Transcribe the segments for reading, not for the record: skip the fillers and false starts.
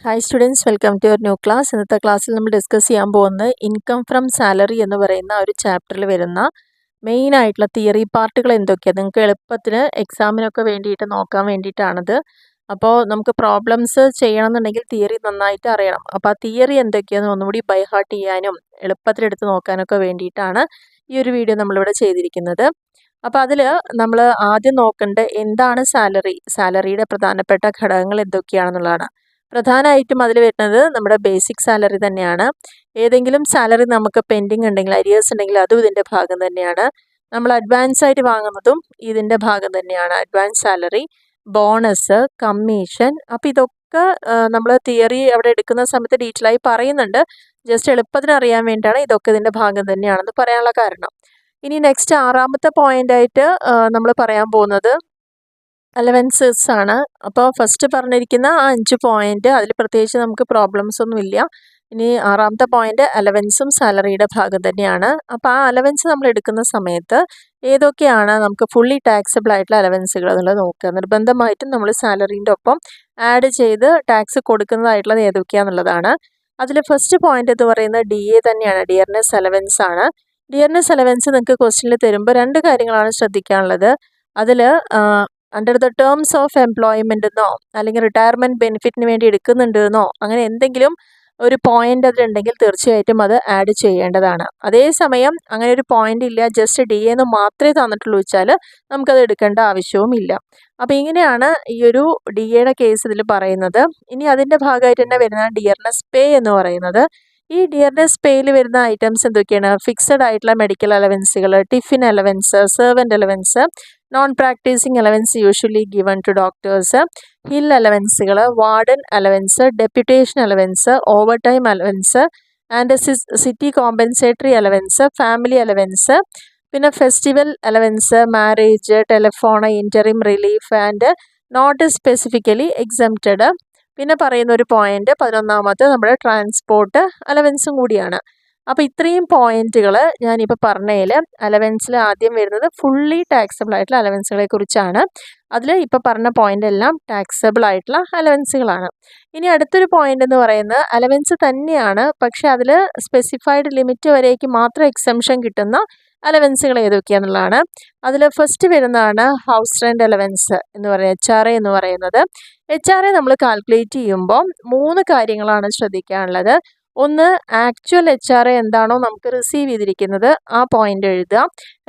Hi students, welcome to your new class. ഇന്നത്തെ ക്ലാസ്സിൽ നമ്മൾ ഡിസ്കസ് ചെയ്യാൻ പോകുന്നത് ഇൻകം ഫ്രം സാലറി എന്ന് പറയുന്ന ഒരു ചാപ്റ്ററിൽ വരുന്ന മെയിൻ ആയിട്ടുള്ള തിയറി പാർട്ടുകൾ എന്തൊക്കെയാണ് നിങ്ങൾക്ക് എളുപ്പത്തിന് എക്സാമിനൊക്കെ വേണ്ടിയിട്ട് നോക്കാൻ വേണ്ടിയിട്ടാണത്. അപ്പോൾ നമുക്ക് പ്രോബ്ലംസ് ചെയ്യണമെന്നുണ്ടെങ്കിൽ തിയറി നന്നായിട്ട് അറിയണം. അപ്പോൾ ആ തിയറി എന്തൊക്കെയാണെന്ന് ഒന്നുകൂടി ബൈ ഹാർട്ട് ചെയ്യാനും എളുപ്പത്തിലെടുത്ത് നോക്കാനൊക്കെ വേണ്ടിയിട്ടാണ് ഈ ഒരു വീഡിയോ നമ്മളിവിടെ ചെയ്തിരിക്കുന്നത്. അപ്പോൾ അതിൽ നമ്മൾ ആദ്യം നോക്കേണ്ടത് എന്താണ് സാലറിയുടെ പ്രധാനപ്പെട്ട ഘടകങ്ങൾ എന്തൊക്കെയാണെന്നുള്ളതാണ്. പ്രധാനമായിട്ടും അതിൽ വരുന്നത് നമ്മുടെ ബേസിക് സാലറി തന്നെയാണ്. ഏതെങ്കിലും സാലറി നമുക്ക് പെൻഡിങ് ഉണ്ടെങ്കിൽ, അരിയേഴ്സ് ഉണ്ടെങ്കിൽ അതും ഇതിൻ്റെ ഭാഗം തന്നെയാണ്. നമ്മൾ അഡ്വാൻസ് ആയിട്ട് വാങ്ങുന്നതും ഇതിൻ്റെ ഭാഗം തന്നെയാണ്. Advance salary, bonus, commission. അപ്പോൾ ഇതൊക്കെ നമ്മൾ തിയറി അവിടെ എടുക്കുന്ന സമയത്ത് ഡീറ്റെയിൽ ആയി പറയുന്നുണ്ട്. ജസ്റ്റ് എളുപ്പത്തിന് അറിയാൻ വേണ്ടിയാണ് ഇതൊക്കെ ഇതിൻ്റെ ഭാഗം തന്നെയാണെന്ന് പറയാനുള്ള കാരണം. ഇനി നെക്സ്റ്റ് ആറാമത്തെ പോയിൻ്റായിട്ട് നമ്മൾ പറയാൻ പോകുന്നത് അലവൻസസ് ആണ്. അപ്പോൾ ഫസ്റ്റ് പറഞ്ഞിരിക്കുന്ന ആ 5 പോയിന്റ് അതിൽ പ്രത്യേകിച്ച് നമുക്ക് പ്രോബ്ലംസ് ഒന്നും ഇല്ല. ഇനി ആറാമത്തെ പോയിന്റ് അലവൻസും സാലറിയുടെ ഭാഗം തന്നെയാണ്. അപ്പോൾ ആ അലവൻസ് നമ്മൾ എടുക്കുന്ന സമയത്ത് ഏതൊക്കെയാണ് നമുക്ക് ഫുള്ളി ടാക്സബിൾ ആയിട്ടുള്ള അലവൻസുകൾ എന്നുള്ളത് നോക്കുക. നിർബന്ധമായിട്ടും നമ്മൾ സാലറീൻ്റെ ഒപ്പം ആഡ് ചെയ്ത് ടാക്സ് കൊടുക്കുന്നതായിട്ടുള്ളത് ഏതൊക്കെയാണെന്നുള്ളതാണ്. അതിൽ ഫസ്റ്റ് പോയിന്റ് എന്ന് പറയുന്നത് DA തന്നെയാണ്, ഡിയർനെസ് അലവൻസ് ആണ്. ഡിയർനെസ് അലവൻസ് നിങ്ങൾക്ക് ക്വസ്റ്റ്യനിൽ തരുമ്പോൾ 2 കാര്യങ്ങളാണ് ശ്രദ്ധിക്കാനുള്ളത്. അതിൽ under the terms of employment എന്നോ അല്ലെങ്കിൽ റിട്ടയർമെൻറ്റ് ബെനിഫിറ്റിന് വേണ്ടി എടുക്കുന്നുണ്ടെന്നോ അങ്ങനെ എന്തെങ്കിലും ഒരു പോയിന്റ് അതിലുണ്ടെങ്കിൽ തീർച്ചയായിട്ടും അത് ആഡ് ചെയ്യേണ്ടതാണ്. അതേസമയം അങ്ങനെ ഒരു പോയിന്റ് ഇല്ല, ജസ്റ്റ് DA എന്ന് മാത്രമേ തന്നിട്ടുള്ളൂ വെച്ചാൽ നമുക്കത് എടുക്കേണ്ട ആവശ്യവും ഇല്ല. അപ്പോൾ ഇങ്ങനെയാണ് ഈ ഒരു DAയുടെ കേസ് ഇതിൽ പറയുന്നത്. ഇനി അതിൻ്റെ ഭാഗമായിട്ട് തന്നെ വരുന്ന ഡിയർനെസ് പേ എന്ന് പറയുന്നത്. ഈ ഡിയർനെസ് പേയിൽ വരുന്ന ഐറ്റംസ് എന്തൊക്കെയാണ്? ഫിക്സഡ് ആയിട്ടുള്ള മെഡിക്കൽ അലവൻസുകൾ, tiffin allowance, servant allowance, non practising allowance usually given to doctors, hill അലവൻസുകൾ, warden allowance, deputation allowance, overtime allowance and city compensatory allowance, family allowance, പിന്നെ festival allowance, marriage, telephone, interim relief and not specifically exempted. പിന്നെ പറയുന്ന ഒരു point 11ാമത്തെ നമ്മുടെ transport അലവൻസും കൂടിയാണ്. അപ്പോൾ ഇത്രയും പോയിന്റുകൾ ഞാനിപ്പോൾ പറഞ്ഞതിൽ അലവൻസിൽ ആദ്യം വരുന്നത് ഫുള്ളി ടാക്സബിൾ ആയിട്ടുള്ള അലവൻസുകളെ കുറിച്ചാണ്. അതിൽ ഇപ്പോൾ പറഞ്ഞ പോയിന്റ് എല്ലാം ടാക്സബിൾ ആയിട്ടുള്ള അലവൻസുകളാണ്. ഇനി അടുത്തൊരു പോയിന്റ് എന്ന് പറയുന്നത് അലവൻസ് തന്നെയാണ്, പക്ഷെ അതിൽ സ്പെസിഫൈഡ് ലിമിറ്റ് വരേക്ക് മാത്രം എക്സംഷൻ കിട്ടുന്ന അലവൻസുകൾ ഏതൊക്കെയാണെന്നുള്ളതാണ്. അതിൽ ഫസ്റ്റ് വരുന്നതാണ് ഹൗസ് റെൻ്റ് അലവൻസ് എന്ന് പറയുന്നത്, HRA എന്ന് പറയുന്നത്. HRA നമ്മൾ കാൽക്കുലേറ്റ് ചെയ്യുമ്പോൾ 3 കാര്യങ്ങളാണ് ശ്രദ്ധിക്കാനുള്ളത്. ഒന്ന്, ആക്ച്വൽ HRA എന്താണോ നമുക്ക് റിസീവ് ചെയ്തിരിക്കുന്നത് ആ പോയിന്റ് എഴുതുക.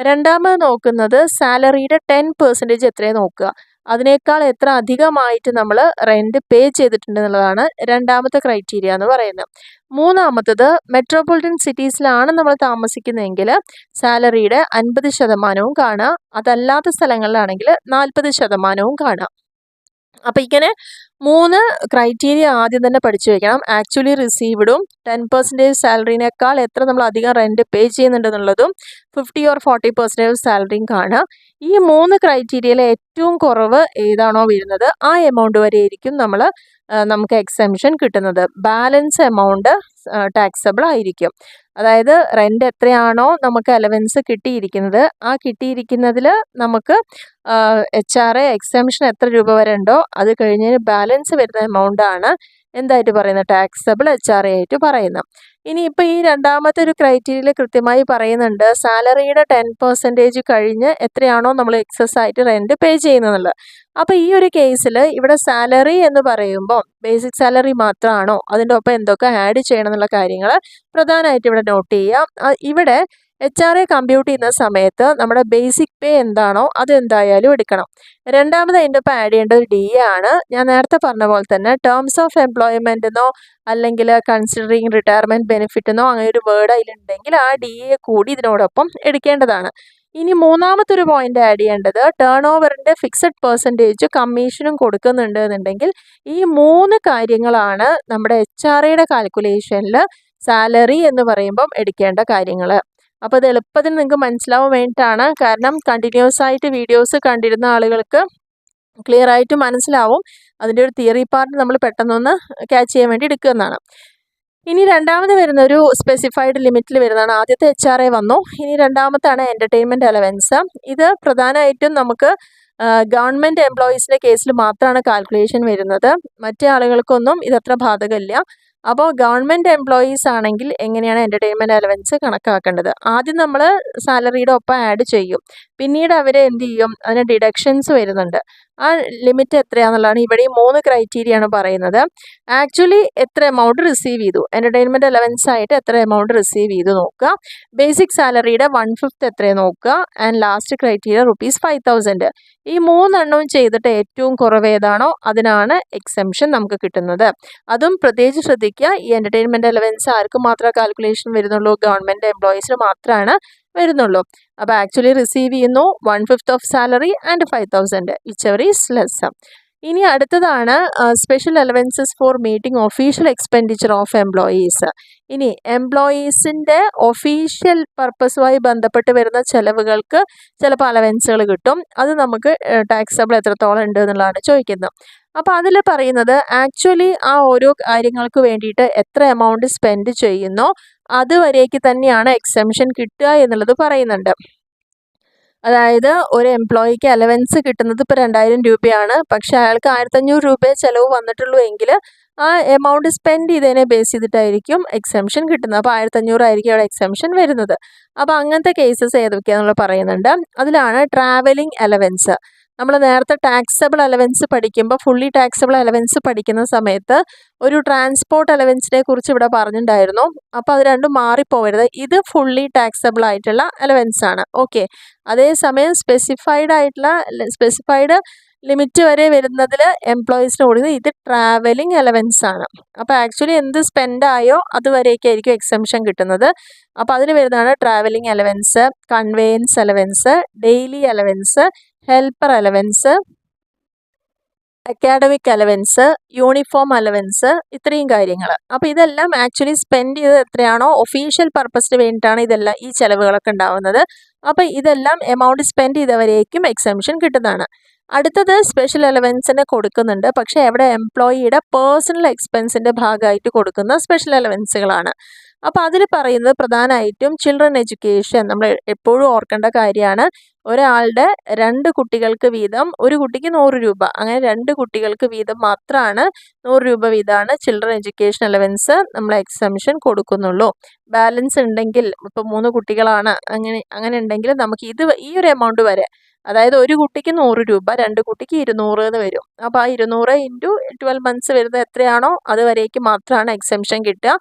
രണ്ടാമത് നോക്കുന്നത് സാലറിയുടെ 10% എത്രയും നോക്കുക. അതിനേക്കാൾ എത്ര അധികമായിട്ട് നമ്മൾ റെൻറ്റ് പേ ചെയ്തിട്ടുണ്ട് എന്നുള്ളതാണ് രണ്ടാമത്തെ ക്രൈറ്റീരിയ എന്ന് പറയുന്നത്. മൂന്നാമത്തത്, മെട്രോപൊളിറ്റൻ സിറ്റീസിലാണ് നമ്മൾ താമസിക്കുന്നതെങ്കിൽ സാലറിയുടെ 50% കാണുക. അതല്ലാത്ത സ്ഥലങ്ങളിലാണെങ്കിൽ 40% കാണുക. അപ്പോൾ ഇങ്ങനെ 3 ക്രൈറ്റീരിയ ആദ്യം തന്നെ പഠിച്ചു വയ്ക്കണം. ആക്ച്വലി റിസീവ്ഡും 10% സാലറിനേക്കാൾ എത്ര നമ്മൾ അധികം റെൻറ്റ് പേ ചെയ്യുന്നുണ്ടെന്നുള്ളതും 50 or 40% സാലറിയും കാണുക. ഈ 3 ക്രൈറ്റീരിയയിൽ ഏറ്റവും കുറവ് ഏതാണോ വരുന്നത് ആ എമൗണ്ട് വരെ ആയിരിക്കും നമുക്ക് എക്സംഷൻ കിട്ടുന്നത്. ബാലൻസ് എമൗണ്ട് ടാക്സബിൾ ആയിരിക്കും. അതായത് റെൻ്റ് എത്രയാണോ നമുക്ക് അലവൻസ് കിട്ടിയിരിക്കുന്നത് ആ കിട്ടിയിരിക്കുന്നതിൽ നമുക്ക് HRA എക്സംഷൻ എത്ര രൂപ വരെ ഉണ്ടോ അത് കഴിഞ്ഞ് ബാലൻസ് വരുന്ന എമൗണ്ട് ആണ് എന്തായിട്ട് പറയുന്നത്? ടാക്സബിൾ HRA ആയിട്ട് പറയുന്നത്. ഇനിയിപ്പോൾ ഈ രണ്ടാമത്തെ ഒരു ക്രൈറ്റീരിയയിൽ കൃത്യമായി പറയുന്നുണ്ട് സാലറിയുടെ 10% കഴിഞ്ഞ് എത്രയാണോ നമ്മൾ എക്സസ് ആയിട്ട് റെൻറ്റ് പേ ചെയ്യുന്നതെന്നുള്ളത്. അപ്പോൾ ഈ ഒരു കേസിൽ ഇവിടെ സാലറി എന്ന് പറയുമ്പോൾ ബേസിക് സാലറി മാത്രമാണോ, അതിൻ്റെ ഒപ്പം എന്തൊക്കെ ആഡ് ചെയ്യണം എന്നുള്ള കാര്യങ്ങൾ പ്രധാനമായിട്ട് ഇവിടെ നോട്ട് ചെയ്യാം. ഇവിടെ HRA കമ്പ്യൂട്ട് ചെയ്യുന്ന സമയത്ത് നമ്മുടെ ബേസിക് പേ എന്താണോ അത് എന്തായാലും എടുക്കണം. രണ്ടാമത് അതിൻ്റെ ഒപ്പം ആഡ് ചെയ്യേണ്ടത് DA ആണ്. ഞാൻ നേരത്തെ പറഞ്ഞ പോലെ തന്നെ ടേംസ് ഓഫ് എംപ്ലോയ്മെൻ്റ് എന്നോ അല്ലെങ്കിൽ കൺസിഡറിങ് റിട്ടയർമെൻറ്റ് ബെനിഫിറ്റ് എന്നോ അങ്ങനെ ഒരു വേർഡ് അതിലുണ്ടെങ്കിൽ ആ DA കൂടി ഇതിനോടൊപ്പം എടുക്കേണ്ടതാണ്. ഇനി മൂന്നാമത്തെ ഒരു പോയിന്റ് ആഡ് ചെയ്യേണ്ടത് ടേൺ ഓവറിൻ്റെ ഫിക്സഡ് പെർസെൻറ്റേജ് കമ്മീഷനും കൊടുക്കുന്നുണ്ട് എന്നുണ്ടെങ്കിൽ ഈ 3 കാര്യങ്ങളാണ് നമ്മുടെ HRAയുടെ കാൽക്കുലേഷനിൽ സാലറി എന്ന് പറയുമ്പം എടുക്കേണ്ട കാര്യങ്ങൾ. അപ്പോൾ ഇത് എളുപ്പത്തിന് നിങ്ങൾക്ക് മനസ്സിലാവാൻ വേണ്ടിയിട്ടാണ്. കാരണം കണ്ടിന്യൂസ് ആയിട്ട് വീഡിയോസ് കണ്ടിരുന്ന ആളുകൾക്ക് ക്ലിയർ ആയിട്ട് മനസ്സിലാവും. അതിൻ്റെ ഒരു തിയറി പാർട്ട് നമ്മൾ പെട്ടെന്നൊന്ന് ക്യാച്ച് ചെയ്യാൻ വേണ്ടി എടുക്കുന്നതാണ്. ഇനി രണ്ടാമത് വരുന്ന ഒരു സ്പെസിഫൈഡ് ലിമിറ്റിൽ വരുന്നതാണ്. ആദ്യത്തെ HRA വന്നു. ഇനി രണ്ടാമത്താണ് എൻ്റർടൈൻമെൻറ്റ് അലവൻസ്. ഇത് പ്രധാനമായിട്ടും നമുക്ക് ഗവൺമെൻറ് എംപ്ലോയീസിൻ്റെ കേസിൽ മാത്രമാണ് കാൽക്കുലേഷൻ വരുന്നത്. മറ്റേ ആളുകൾക്കൊന്നും ഇതത്ര ബാധകമില്ല. അപ്പോൾ ഗവൺമെൻറ് എംപ്ലോയീസ് ആണെങ്കിൽ എങ്ങനെയാണ് എൻ്റർടൈൻമെൻറ്റ് അലവൻസ് കണക്കാക്കേണ്ടത്? ആദ്യം നമ്മൾ സാലറിയുടെ ഒപ്പം ആഡ് ചെയ്യും. പിന്നീട് അവർ എന്ത് ചെയ്യും? അതിന് ഡിഡക്ഷൻസ് വരുന്നുണ്ട്. ആ ലിമിറ്റ് എത്രയാണെന്നുള്ളതാണ് ഇവിടെ 3 ക്രൈറ്റീരിയ ആണ് പറയുന്നത്. ആക്ച്വലി എത്ര എമൗണ്ട് റിസീവ് ചെയ്തു, എൻ്റർടൈൻമെൻറ്റ് അലവൻസ് ആയിട്ട് എത്ര എമൗണ്ട് റിസീവ് ചെയ്തു നോക്കുക. ബേസിക് സാലറിയുടെ 1/5 എത്രയാണ് നോക്കുക. And last criteria ₹5,000. ഈ 3 എണ്ണവും ചെയ്തിട്ട് ഏറ്റവും കുറവ് ഏതാണോ അതിനാണ് എക്സംഷൻ നമുക്ക് കിട്ടുന്നത്. അതും പ്രത്യേകിച്ച് ശ്രദ്ധിക്കുക, ഈ എൻ്റർടൈൻമെൻറ്റ് അലവൻസ് ആർക്ക് മാത്രമേ കാൽക്കുലേഷൻ വരുന്നുള്ളൂ? ഗവൺമെൻറ് എംപ്ലോയീസിന് മാത്രമാണ് വരുന്നുള്ളൂ. അപ്പോൾ ആക്ച്വലി റിസീവ് ചെയ്യുന്നു 1/5 of salary and 5,000 which ever is less. ഇനി അടുത്തതാണ് special allowances four meeting official expenditure of employees. ഇനി എംപ്ലോയീസിൻ്റെ ഒഫീഷ്യൽ പർപ്പസുമായി ബന്ധപ്പെട്ട് വരുന്ന ചിലവുകൾക്ക് ചിലപ്പോൾ അലവൻസുകൾ കിട്ടും. അത് നമുക്ക് ടാക്സബിൾ എത്രത്തോളം ഉണ്ട് എന്നുള്ളതാണ് ചോദിക്കുന്നത്. അപ്പോൾ അതിൽ പറയുന്നത് ആക്ച്വലി ആ ഓരോ കാര്യങ്ങൾക്ക് വേണ്ടിയിട്ട് എത്ര എമൗണ്ട് സ്പെൻഡ് ചെയ്യുന്നോ അതുവരേക്ക് തന്നെയാണ് എക്സംഷൻ കിട്ടുക എന്നുള്ളത് പറയുന്നുണ്ട്. അതായത് ഒരു എംപ്ലോയിക്ക് അലവൻസ് കിട്ടുന്നത് ഇപ്പോൾ 2,000 രൂപയാണ്. പക്ഷേ അയാൾക്ക് 1,500 രൂപയെ ചിലവ് വന്നിട്ടുള്ളൂ എങ്കിൽ ആ എമൗണ്ട് സ്പെൻഡ് ചെയ്തതിനെ ബേസ് ചെയ്തിട്ടായിരിക്കും എക്സംഷൻ കിട്ടുന്നത്. അപ്പോൾ 1,500 ആയിരിക്കും അവിടെ എക്സംഷൻ വരുന്നത്. അപ്പോൾ അങ്ങനത്തെ കേസസ് ഏതൊക്കെയാണെന്നുള്ളത് പറയുന്നുണ്ട്. അതിലാണ് ട്രാവലിംഗ് അലവൻസ്. നമ്മൾ നേരത്തെ ടാക്സബിൾ അലവൻസ് പഠിക്കുമ്പോൾ ഫുള്ളി ടാക്സബിൾ അലവൻസ് പഠിക്കുന്ന സമയത്ത് ഒരു ട്രാൻസ്പോർട്ട് അലവൻസിനെ കുറിച്ച് ഇവിടെ പറഞ്ഞിട്ടുണ്ടായിരുന്നു. അപ്പോൾ അത് രണ്ടും മാറിപ്പോവരുത്. ഇത് ഫുള്ളി ടാക്സബിൾ ആയിട്ടുള്ള അലവൻസ് ആണ്. ഓക്കെ, അതേസമയം സ്പെസിഫൈഡ് ലിമിറ്റ് വരെ വരുന്നതിൽ എംപ്ലോയീസിന് കൊടുക്കുന്നത് ഇത് ട്രാവലിംഗ് അലവൻസ് ആണ്. അപ്പോൾ ആക്ച്വലി എന്ത് സ്പെൻഡ് ആയോ അതുവരേക്കായിരിക്കും എക്സംഷൻ കിട്ടുന്നത്. അപ്പോൾ അതിൽ വരുന്നതാണ് travelling allowance, conveyance allowance, daily allowance, helper allowance, academic allowance, uniform allowance, ഇത്രയും കാര്യങ്ങൾ. അപ്പോൾ ഇതെല്ലാം ആക്ച്വലി സ്പെൻഡ് ചെയ്തത് എത്രയാണോ ഒഫീഷ്യൽ പർപ്പസിന് വേണ്ടിയിട്ടാണ് ഇതെല്ലാം ഈ ചിലവുകളൊക്കെ ഉണ്ടാവുന്നത്. അപ്പോൾ ഇതെല്ലാം എമൗണ്ട് സ്പെൻഡ് ചെയ്തവരേക്കും എക്സംഷൻ കിട്ടുന്നതാണ്. അടുത്തത് സ്പെഷ്യൽ അലവൻസിന് കൊടുക്കുന്നുണ്ട്, പക്ഷേ എവിടെ എംപ്ലോയിയുടെ പേഴ്സണൽ എക്സ്പെൻസിൻ്റെ ഭാഗമായിട്ട് കൊടുക്കുന്ന സ്പെഷ്യൽ അലവൻസുകളാണ്. അപ്പോൾ അതിൽ പറയുന്നത് പ്രധാനമായിട്ടും ചിൽഡ്രൻ എഡ്യൂക്കേഷൻ. നമ്മൾ എപ്പോഴും ഓർക്കേണ്ട കാര്യമാണ്, ഒരാളുടെ 2 കുട്ടികൾക്ക് വീതം, ഒരു കുട്ടിക്ക് 100 രൂപ, അങ്ങനെ 2 കുട്ടികൾക്ക് വീതം മാത്രമാണ് 100 രൂപ വീതമാണ് ചിൽഡ്രൻ എഡ്യൂക്കേഷൻ അലവൻസ് നമ്മൾ എക്സംഷൻ കൊടുക്കുന്നുള്ളൂ. ബാലൻസ് ഉണ്ടെങ്കിൽ ഇപ്പോൾ 3 കുട്ടികളാണ്, അങ്ങനെ ഉണ്ടെങ്കിൽ നമുക്ക് ഈ ഒരു എമൗണ്ട് വരെ, അതായത് ഒരു കുട്ടിക്ക് 100 രൂപ, 2 കുട്ടിക്ക് 200 എന്ന് വരും. അപ്പോൾ ആ 200 ഇൻറ്റു 12 മന്ത്സ് വരുന്നത് എത്രയാണോ അതുവരേക്ക് മാത്രമാണ് എക്സംഷൻ കിട്ടുക.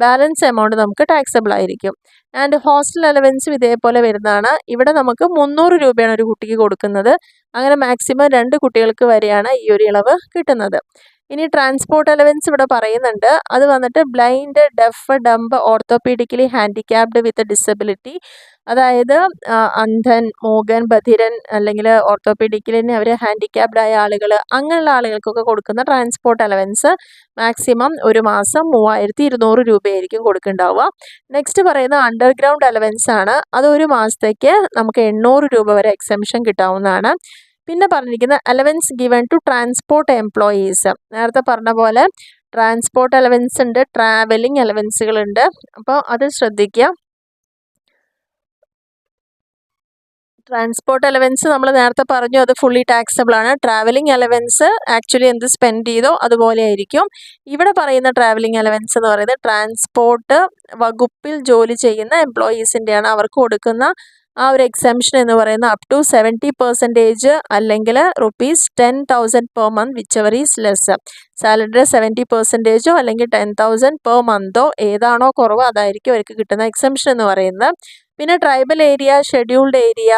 ബാലൻസ് എമൗണ്ട് നമുക്ക് ടാക്സബിൾ ആയിരിക്കും. ആൻഡ് ഹോസ്റ്റൽ അലവൻസും ഇതേപോലെ വരുന്നതാണ്. ഇവിടെ നമുക്ക് 300 രൂപയാണ് ഒരു കുട്ടിക്ക് കൊടുക്കുന്നത്. അങ്ങനെ മാക്സിമം 2 കുട്ടികൾക്ക് വരെയാണ് ഈ ഒരു ഇളവ് കിട്ടുന്നത്. ഇനി ട്രാൻസ്പോർട്ട് അലവൻസ് ഇവിടെ പറയുന്നുണ്ട്. അത് വന്നിട്ട് blind, deaf, dumb, orthopaedically handicapped with disability, അതായത് അന്ധൻ, മൂകൻ, ബധിരൻ അല്ലെങ്കിൽ ഓർത്തോപീഡിക്കലി അവർ ഹാൻഡിക്യാപ്ഡ് ആയ ആളുകൾ, അങ്ങനെയുള്ള ആളുകൾക്കൊക്കെ കൊടുക്കുന്ന ട്രാൻസ്പോർട്ട് അലവൻസ് മാക്സിമം ഒരു മാസം 3,200 രൂപയായിരിക്കും കൊടുക്കുന്നുണ്ടാവുക. നെക്സ്റ്റ് പറയുന്നത് അണ്ടർഗ്രൗണ്ട് അലവൻസ് ആണ്. അത് ഒരു മാസത്തേക്ക് നമുക്ക് 800 രൂപ വരെ എക്സംഷൻ കിട്ടാവുന്നതാണ്. പിന്നെ പറഞ്ഞിരിക്കുന്ന allowance given to transport employees. നേരത്തെ പറഞ്ഞ പോലെ ട്രാൻസ്പോർട്ട് അലവൻസ് ഉണ്ട്, ട്രാവലിംഗ് അലവൻസുകളുണ്ട്. അപ്പോൾ അത് ശ്രദ്ധിക്കുക. ട്രാൻസ്പോർട്ട് അലവൻസ് നമ്മൾ നേരത്തെ പറഞ്ഞു, അത് ഫുള്ളി ടാക്സബിൾ ആണ്. ട്രാവലിംഗ് അലവൻസ് ആക്ച്വലി എന്ത് സ്പെൻഡ് ചെയ്തോ അതുപോലെ ആയിരിക്കും. ഇവിടെ പറയുന്ന ട്രാവലിംഗ് അലവൻസ് എന്ന് പറയുന്നത് ട്രാൻസ്പോർട്ട് വകുപ്പിൽ ജോലി ചെയ്യുന്ന എംപ്ലോയീസിൻ്റെയാണ്. അവർക്ക് കൊടുക്കുന്ന ആ ഒരു എക്സംഷൻ എന്ന് പറയുന്നത് അപ് ടു 70% അല്ലെങ്കിൽ ₹10,000 per month whichever is less. സാലറിയുടെ 70% അല്ലെങ്കിൽ 10,000 പെർ മന്തോ ഏതാണോ കുറവ് അതായിരിക്കും അവർക്ക് കിട്ടുന്ന എക്സംഷൻ എന്ന് പറയുന്നത്. പിന്നെ ട്രൈബൽ ഏരിയ, ഷെഡ്യൂൾഡ് ഏരിയ,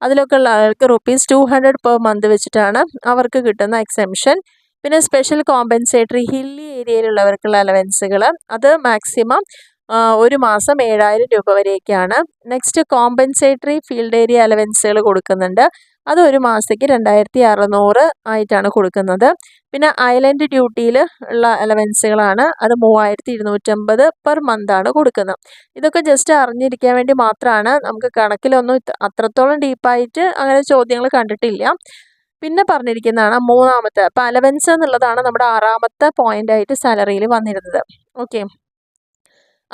അതിലൊക്കെ ഉള്ള ആൾക്ക് ₹200 പെർ മന്ത് വെച്ചിട്ടാണ് അവർക്ക് കിട്ടുന്ന എക്സംഷൻ. പിന്നെ സ്പെഷ്യൽ കോമ്പൻസേറ്ററി ഹില്ലി ഏരിയയിലുള്ളവർക്കുള്ള അലവൻസുകൾ, അത് മാക്സിമം ഒരു മാസം 7,000 രൂപ വരെയൊക്കെയാണ്. നെക്സ്റ്റ് കോമ്പൻസേറ്ററി ഫീൽഡ് ഏരിയ അലവൻസുകൾ കൊടുക്കുന്നുണ്ട്. അത് ഒരു മാസത്തേക്ക് 2,600 ആയിട്ടാണ് കൊടുക്കുന്നത്. പിന്നെ ഐലൻഡ് ഡ്യൂട്ടിയിൽ ഉള്ള അലവൻസുകളാണ്, അത് 3,250 പെർ മന്താണ് കൊടുക്കുന്നത്. ഇതൊക്കെ ജസ്റ്റ് അറിഞ്ഞിരിക്കാൻ വേണ്ടി മാത്രമാണ്. നമുക്ക് കണക്കിലൊന്നും അത്രത്തോളം ഡീപ്പായിട്ട് അങ്ങനെ ചോദ്യങ്ങൾ കണ്ടിട്ടില്ല. പിന്നെ പറഞ്ഞിരിക്കുന്നതാണ് മൂന്നാമത്തെ, അപ്പോൾ അലവൻസ് എന്നുള്ളതാണ് നമ്മുടെ 6ാമത്തെ പോയിൻ്റായിട്ട് സാലറിയിൽ വന്നിരുന്നത്. ഓക്കെ,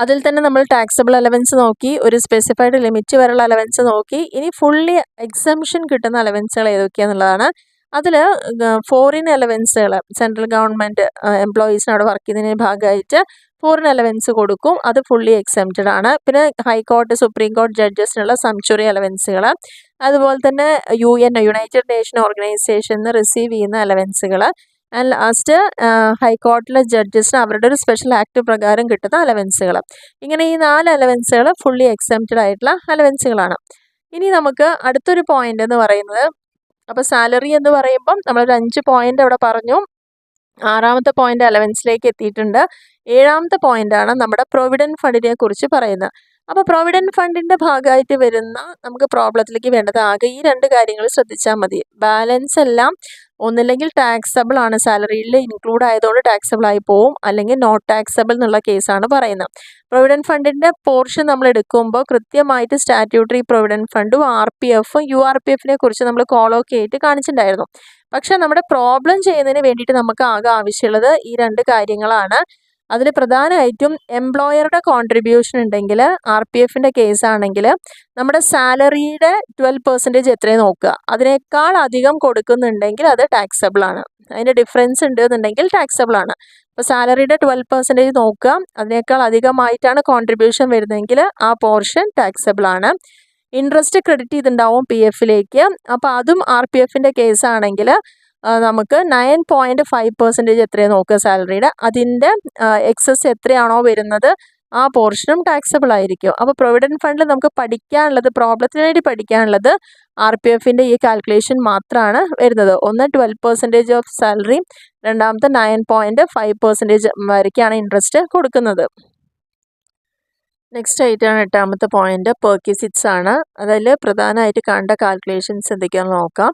അതിൽ തന്നെ നമ്മൾ ടാക്സബിൾ അലവൻസ് നോക്കി, ഒരു സ്പെസിഫൈഡ് ലിമിറ്റ് വരെയുള്ള അലവൻസ് നോക്കി. ഇനി ഫുള്ളി എക്സംഷൻ കിട്ടുന്ന അലവൻസുകൾ ഏതൊക്കെയാണെന്നുള്ളതാണ്. അതിൽ ഫോറിൻ അലവൻസുകൾ സെൻട്രൽ ഗവൺമെൻറ് എംപ്ലോയീസിന് അവിടെ വർക്ക് ചെയ്യുന്നതിന് ഭാഗമായിട്ട് ഫോറിൻ അലവൻസ് കൊടുക്കും. അത് ഫുള്ളി എക്സംപ്റ്റഡ് ആണ്. പിന്നെ ഹൈക്കോർട്ട്, സുപ്രീം കോർട്ട് ജഡ്ജസിനുള്ള സംച്വറി അലവൻസുകൾ, അതുപോലെ തന്നെ യുണൈറ്റഡ് നേഷൻ ഓർഗനൈസേഷൻ റിസീവ് ചെയ്യുന്ന അലവൻസുകൾ, ആൻഡ് ലാസ്റ്റ് ഹൈക്കോർട്ടിലെ ജഡ്ജസിന് അവരുടെ ഒരു സ്പെഷ്യൽ ആക്ട് പ്രകാരം കിട്ടുന്ന അലവൻസുകൾ. ഇങ്ങനെ ഈ 4 അലവൻസുകൾ ഫുള്ളി എക്സംപ്റ്റഡ് ആയിട്ടുള്ള അലവൻസുകളാണ്. ഇനി നമുക്ക് അടുത്തൊരു പോയിന്റ് എന്ന് പറയുന്നത്, അപ്പോൾ സാലറി എന്ന് പറയുമ്പം നമ്മളൊരു 5 പോയിന്റ് അവിടെ പറഞ്ഞു. 6ാമത്തെ പോയിന്റ് അലവൻസിലേക്ക് എത്തിയിട്ടുണ്ട്. 7ാമത്തെ പോയിന്റാണ് നമ്മുടെ പ്രൊവിഡൻറ്റ് ഫണ്ടിനെ കുറിച്ച് പറയുന്നത്. അപ്പോൾ പ്രൊവിഡൻറ്റ് ഫണ്ടിൻ്റെ ഭാഗമായിട്ട് വരുന്ന നമുക്ക് പ്രോബ്ലത്തിലേക്ക് വേണ്ടത് ആകെ ഈ 2 കാര്യങ്ങൾ ശ്രദ്ധിച്ചാൽ മതി. ബാലൻസ് എല്ലാം ഒന്നില്ലെങ്കിൽ ടാക്സബിൾ ആണ്, സാലറിയിൽ ഇൻക്ലൂഡ് ആയതുകൊണ്ട് ടാക്സബിൾ ആയി പോവും, അല്ലെങ്കിൽ നോട്ട് ടാക്സബിൾ എന്നുള്ള കേസാണ് പറയുന്നത്. പ്രൊവിഡൻറ്റ് ഫണ്ടിൻ്റെ പോർഷൻ നമ്മൾ എടുക്കുമ്പോൾ കൃത്യമായിട്ട് സ്റ്റാറ്റ്യൂട്ടറി പ്രൊവിഡൻറ്റ് ഫണ്ടും RPF, URPFനെ കുറിച്ച് നമ്മൾ കോളൊക്കെ ആയിട്ട് കാണിച്ചിട്ടുണ്ടായിരുന്നു. പക്ഷെ നമ്മുടെ പ്രോബ്ലം ചെയ്യുന്നതിന് വേണ്ടിയിട്ട് നമുക്ക് ആകെ ആവശ്യമുള്ളത് ഈ 2 കാര്യങ്ങളാണ്. അതിൽ പ്രധാനമായിട്ടും എംപ്ലോയറുടെ കോൺട്രിബ്യൂഷൻ ഉണ്ടെങ്കിൽ, RPFൻ്റെ കേസാണെങ്കിൽ നമ്മുടെ സാലറിയുടെ 12% എത്രയും നോക്കുക. അതിനേക്കാൾ അധികം കൊടുക്കുന്നുണ്ടെങ്കിൽ അത് ടാക്സബിൾ ആണ്. അതിൻ്റെ ഡിഫറൻസ് ഉണ്ട് എന്നുണ്ടെങ്കിൽ ടാക്സബിൾ ആണ്. അപ്പോൾ സാലറിയുടെ 12% നോക്കുക, അതിനേക്കാൾ അധികമായിട്ടാണ് കോൺട്രിബ്യൂഷൻ വരുന്നതെങ്കിൽ ആ പോർഷൻ ടാക്സബിൾ ആണ്. ഇൻട്രസ്റ്റ് ക്രെഡിറ്റ് ചെയ്തിട്ടുണ്ടാവും PFലേക്ക്. അപ്പോൾ അതും RPFൻ്റെ കേസാണെങ്കിൽ നമുക്ക് 9.5% എത്രയാണ് നോക്കുക സാലറിയുടെ, അതിൻ്റെ എക്സസ് എത്രയാണോ വരുന്നത് ആ പോർഷനും ടാക്സബിൾ ആയിരിക്കും. അപ്പോൾ പ്രൊവിഡൻറ്റ് ഫണ്ടിൽ നമുക്ക് പഠിക്കാനുള്ളത്, പ്രോബ്ലത്തിന് വേണ്ടി പഠിക്കാനുള്ളത് RPFൻ്റെ ഈ കാൽക്കുലേഷൻ മാത്രമാണ് വരുന്നത്. ഒന്ന് 12% ഓഫ് സാലറി, രണ്ടാമത്തെ 9.5% വരയ്ക്കാണ് ഇൻട്രസ്റ്റ് കൊടുക്കുന്നത്. നെക്സ്റ്റ് ആയിട്ടാണ് 8ാമത്തെ പോയിന്റ് പെർക്വിസിറ്റ്സ് ആണ്. അതിൽ പ്രധാനമായിട്ട് കണ്ട കാൽക്കുലേഷൻസ് എന്തൊക്കെയാണെന്ന് നോക്കാം.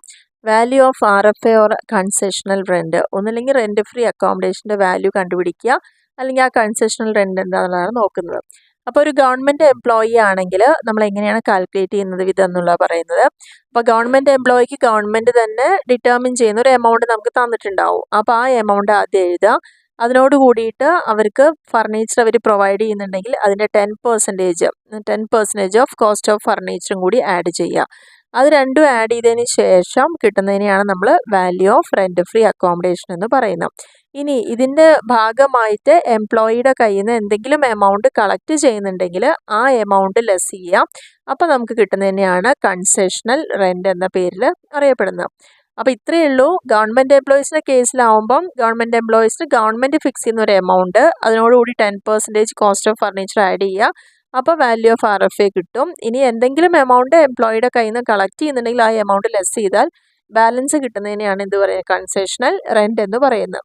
Value of RFA or concessional rent, ഒന്നില്ലെങ്കിൽ റെൻറ്റ് ഫ്രീ അക്കോമഡേഷൻ്റെ വാല്യൂ കണ്ടുപിടിക്കുക, അല്ലെങ്കിൽ ആ കൺസെഷണൽ റെൻറ്റ് എന്താണെന്നാണ് നോക്കുന്നത്. അപ്പോൾ ഒരു ഗവൺമെൻറ് എംപ്ലോയി ആണെങ്കിൽ നമ്മൾ എങ്ങനെയാണ് കാൽക്കുലേറ്റ് ചെയ്യുന്നത് വിധം എന്നുള്ളത് പറയുന്നത്. അപ്പോൾ ഗവൺമെൻറ് എംപ്ലോയിക്ക് ഗവൺമെൻറ് തന്നെ ഡിറ്റർമിൻ ചെയ്യുന്ന ഒരു എമൗണ്ട് നമുക്ക് തന്നിട്ടുണ്ടാവും. അപ്പോൾ ആ എമൗണ്ട് ആദ്യം എഴുതുക. അതിനോട് കൂടിയിട്ട് അവർക്ക് ഫർണിച്ചർ അവർ പ്രൊവൈഡ് ചെയ്യുന്നുണ്ടെങ്കിൽ അതിൻ്റെ 10% ഓഫ് കോസ്റ്റ് ഓഫ് ഫർണിച്ചറും കൂടി ആഡ് ചെയ്യുക. അത് രണ്ടും ആഡ് ചെയ്തതിന് ശേഷം കിട്ടുന്നതിനെയാണ് നമ്മൾ value of rent free accommodation എന്ന് പറയുന്നത്. ഇനി ഇതിൻ്റെ ഭാഗമായിട്ട് എംപ്ലോയിയുടെ കയ്യിൽ നിന്ന് എന്തെങ്കിലും എമൗണ്ട് കളക്ട് ചെയ്യുന്നുണ്ടെങ്കിൽ ആ എമൗണ്ട് ലെസ് ചെയ്യാം. അപ്പോൾ നമുക്ക് കിട്ടുന്നതിനെയാണ് കൺസെഷണൽ റെൻറ്റ് എന്ന പേരിൽ അറിയപ്പെടുന്നത്. അപ്പോൾ ഇത്രയേ ഉള്ളൂ. ഗവൺമെൻറ് എംപ്ലോയീസിൻ്റെ കേസിലാവുമ്പം ഗവൺമെൻറ് എംപ്ലോയീസിന് ഗവൺമെൻറ് ഫിക്സ് ചെയ്യുന്ന ഒരു എമൗണ്ട്, അതിനോടുകൂടി 10% കോസ്റ്റ് ഓഫ് ഫർണിച്ചർ ആഡ് ചെയ്യുക. അപ്പോൾ വാല്യൂ ഓഫ് RFA കിട്ടും. ഇനി എന്തെങ്കിലും എമൗണ്ട് എംപ്ലോയിയുടെ കയ്യിൽ നിന്ന് കളക്ട് ചെയ്യുന്നുണ്ടെങ്കിൽ ആ എമൗണ്ട് ലെസ് ചെയ്താൽ ബാലൻസ് കിട്ടുന്നതിനെയാണ് എന്ത് പറയുക, കൺസെഷണൽ റെൻറ്റ് എന്ന് പറയുന്നത്.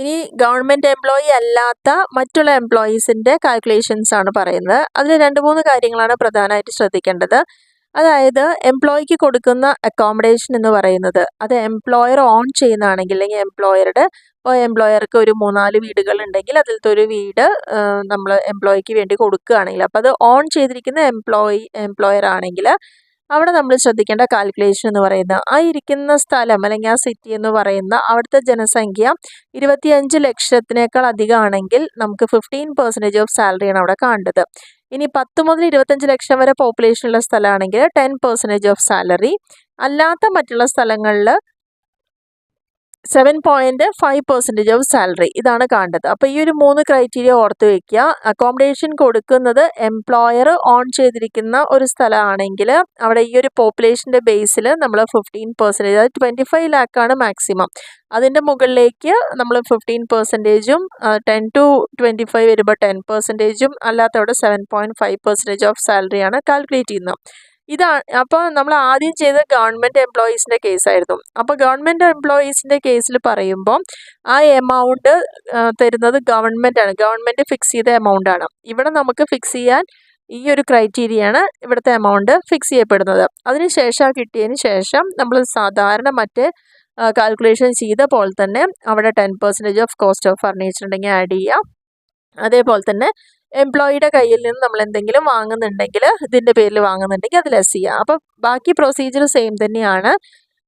ഇനി ഗവൺമെൻറ് എംപ്ലോയി അല്ലാത്ത മറ്റുള്ള എംപ്ലോയീസിൻ്റെ കാൽക്കുലേഷൻസ് ആണ് പറയുന്നത്. അതിൽ 2-3 കാര്യങ്ങളാണ് പ്രധാനമായിട്ട് ശ്രദ്ധിക്കേണ്ടത്. അതായത് എംപ്ലോയിക്ക് കൊടുക്കുന്ന അക്കോമഡേഷൻ എന്ന് പറയുന്നത് അത് എംപ്ലോയർ ഓൺ ചെയ്യുന്നതാണെങ്കിൽ, അല്ലെങ്കിൽ ഇപ്പോൾ എംപ്ലോയർക്ക് ഒരു 3-4 വീടുകൾ ഉണ്ടെങ്കിൽ അതിലത്തെ ഒരു വീട് നമ്മൾ എംപ്ലോയിക്ക് വേണ്ടി കൊടുക്കുകയാണെങ്കിൽ, അപ്പോൾ അത് ഓൺ ചെയ്തിരിക്കുന്ന എംപ്ലോയർ ആണെങ്കിൽ അവിടെ നമ്മൾ ശ്രദ്ധിക്കേണ്ട കാൽക്കുലേഷൻ എന്ന് പറയുന്നത് ആ ഇരിക്കുന്ന സ്ഥലം അല്ലെങ്കിൽ ആ സിറ്റി എന്ന് പറയുന്ന അവിടുത്തെ ജനസംഖ്യ 25 ലക്ഷത്തിനേക്കാൾ അധികമാണെങ്കിൽ നമുക്ക് 15% ഓഫ് സാലറിയാണ് അവിടെ കാണേണ്ടത്. ഇനി 10 മുതൽ 25 ലക്ഷം വരെ പോപ്പുലേഷനുള്ള സ്ഥലമാണെങ്കിൽ 10% ഓഫ് സാലറി, അല്ലാത്ത മറ്റുള്ള സ്ഥലങ്ങളിൽ 7.5% ഓഫ് സാലറി, ഇതാണ് കാണേണ്ടത്. അപ്പോൾ ഈ ഒരു 3 ക്രൈറ്റീരിയ ഓർത്ത് വയ്ക്കുക. അക്കോമഡേഷൻ കൊടുക്കുന്നത് എംപ്ലോയർ ഓൺ ചെയ്തിരിക്കുന്ന ഒരു സ്ഥലമാണെങ്കിൽ അവിടെ ഈ ഒരു പോപ്പുലേഷൻ്റെ ബേസിൽ നമ്മൾ 15%, അതായത് 25 ലാക്കാണ് മാക്സിമം. അതിൻ്റെ മുകളിലേക്ക് നമ്മൾ 15%, 10 to 25 വരുമ്പോൾ 10%, അല്ലാത്തവിടെ 7.5% ഓഫ് സാലറിയാണ് കാൽക്കുലേറ്റ് ചെയ്യുന്നത്. ഇതാണ്. അപ്പോൾ നമ്മൾ ആദ്യം ചെയ്ത ഗവൺമെൻറ് എംപ്ലോയീസിൻ്റെ കേസായിരുന്നു. അപ്പോൾ ഗവൺമെൻറ് എംപ്ലോയീസിൻ്റെ കേസിൽ പറയുമ്പോൾ ആ എമൗണ്ട് തരുന്നത് ഗവൺമെൻറ്റാണ്, ഗവൺമെൻറ് ഫിക്സ് ചെയ്ത എമൗണ്ടാണ്. ഇവിടെ നമുക്ക് ഫിക്സ് ചെയ്യാൻ ഈ ഒരു ക്രൈറ്റീരിയയാണ് ഇവിടുത്തെ എമൗണ്ട് ഫിക്സ് ചെയ്യപ്പെടുന്നത്. അതിനുശേഷം കിട്ടിയതിന് ശേഷം നമ്മൾ സാധാരണ മറ്റ് കാൽക്കുലേഷൻ ചെയ്ത പോലെ തന്നെ അവിടെ 10% ഓഫ് കോസ്റ്റ് ഓഫ് ഫർണിച്ചർ ഉണ്ടെങ്കിൽ ആഡ് ചെയ്യുക. അതേപോലെ തന്നെ എംപ്ലോയിയുടെ കയ്യിൽ നിന്ന് നമ്മൾ എന്തെങ്കിലും വാങ്ങുന്നുണ്ടെങ്കിൽ, ഇതിൻ്റെ പേരിൽ വാങ്ങുന്നുണ്ടെങ്കിൽ അത് ലെസ് ചെയ്യുക. അപ്പോൾ ബാക്കി പ്രൊസീജിയർ സെയിം തന്നെയാണ്.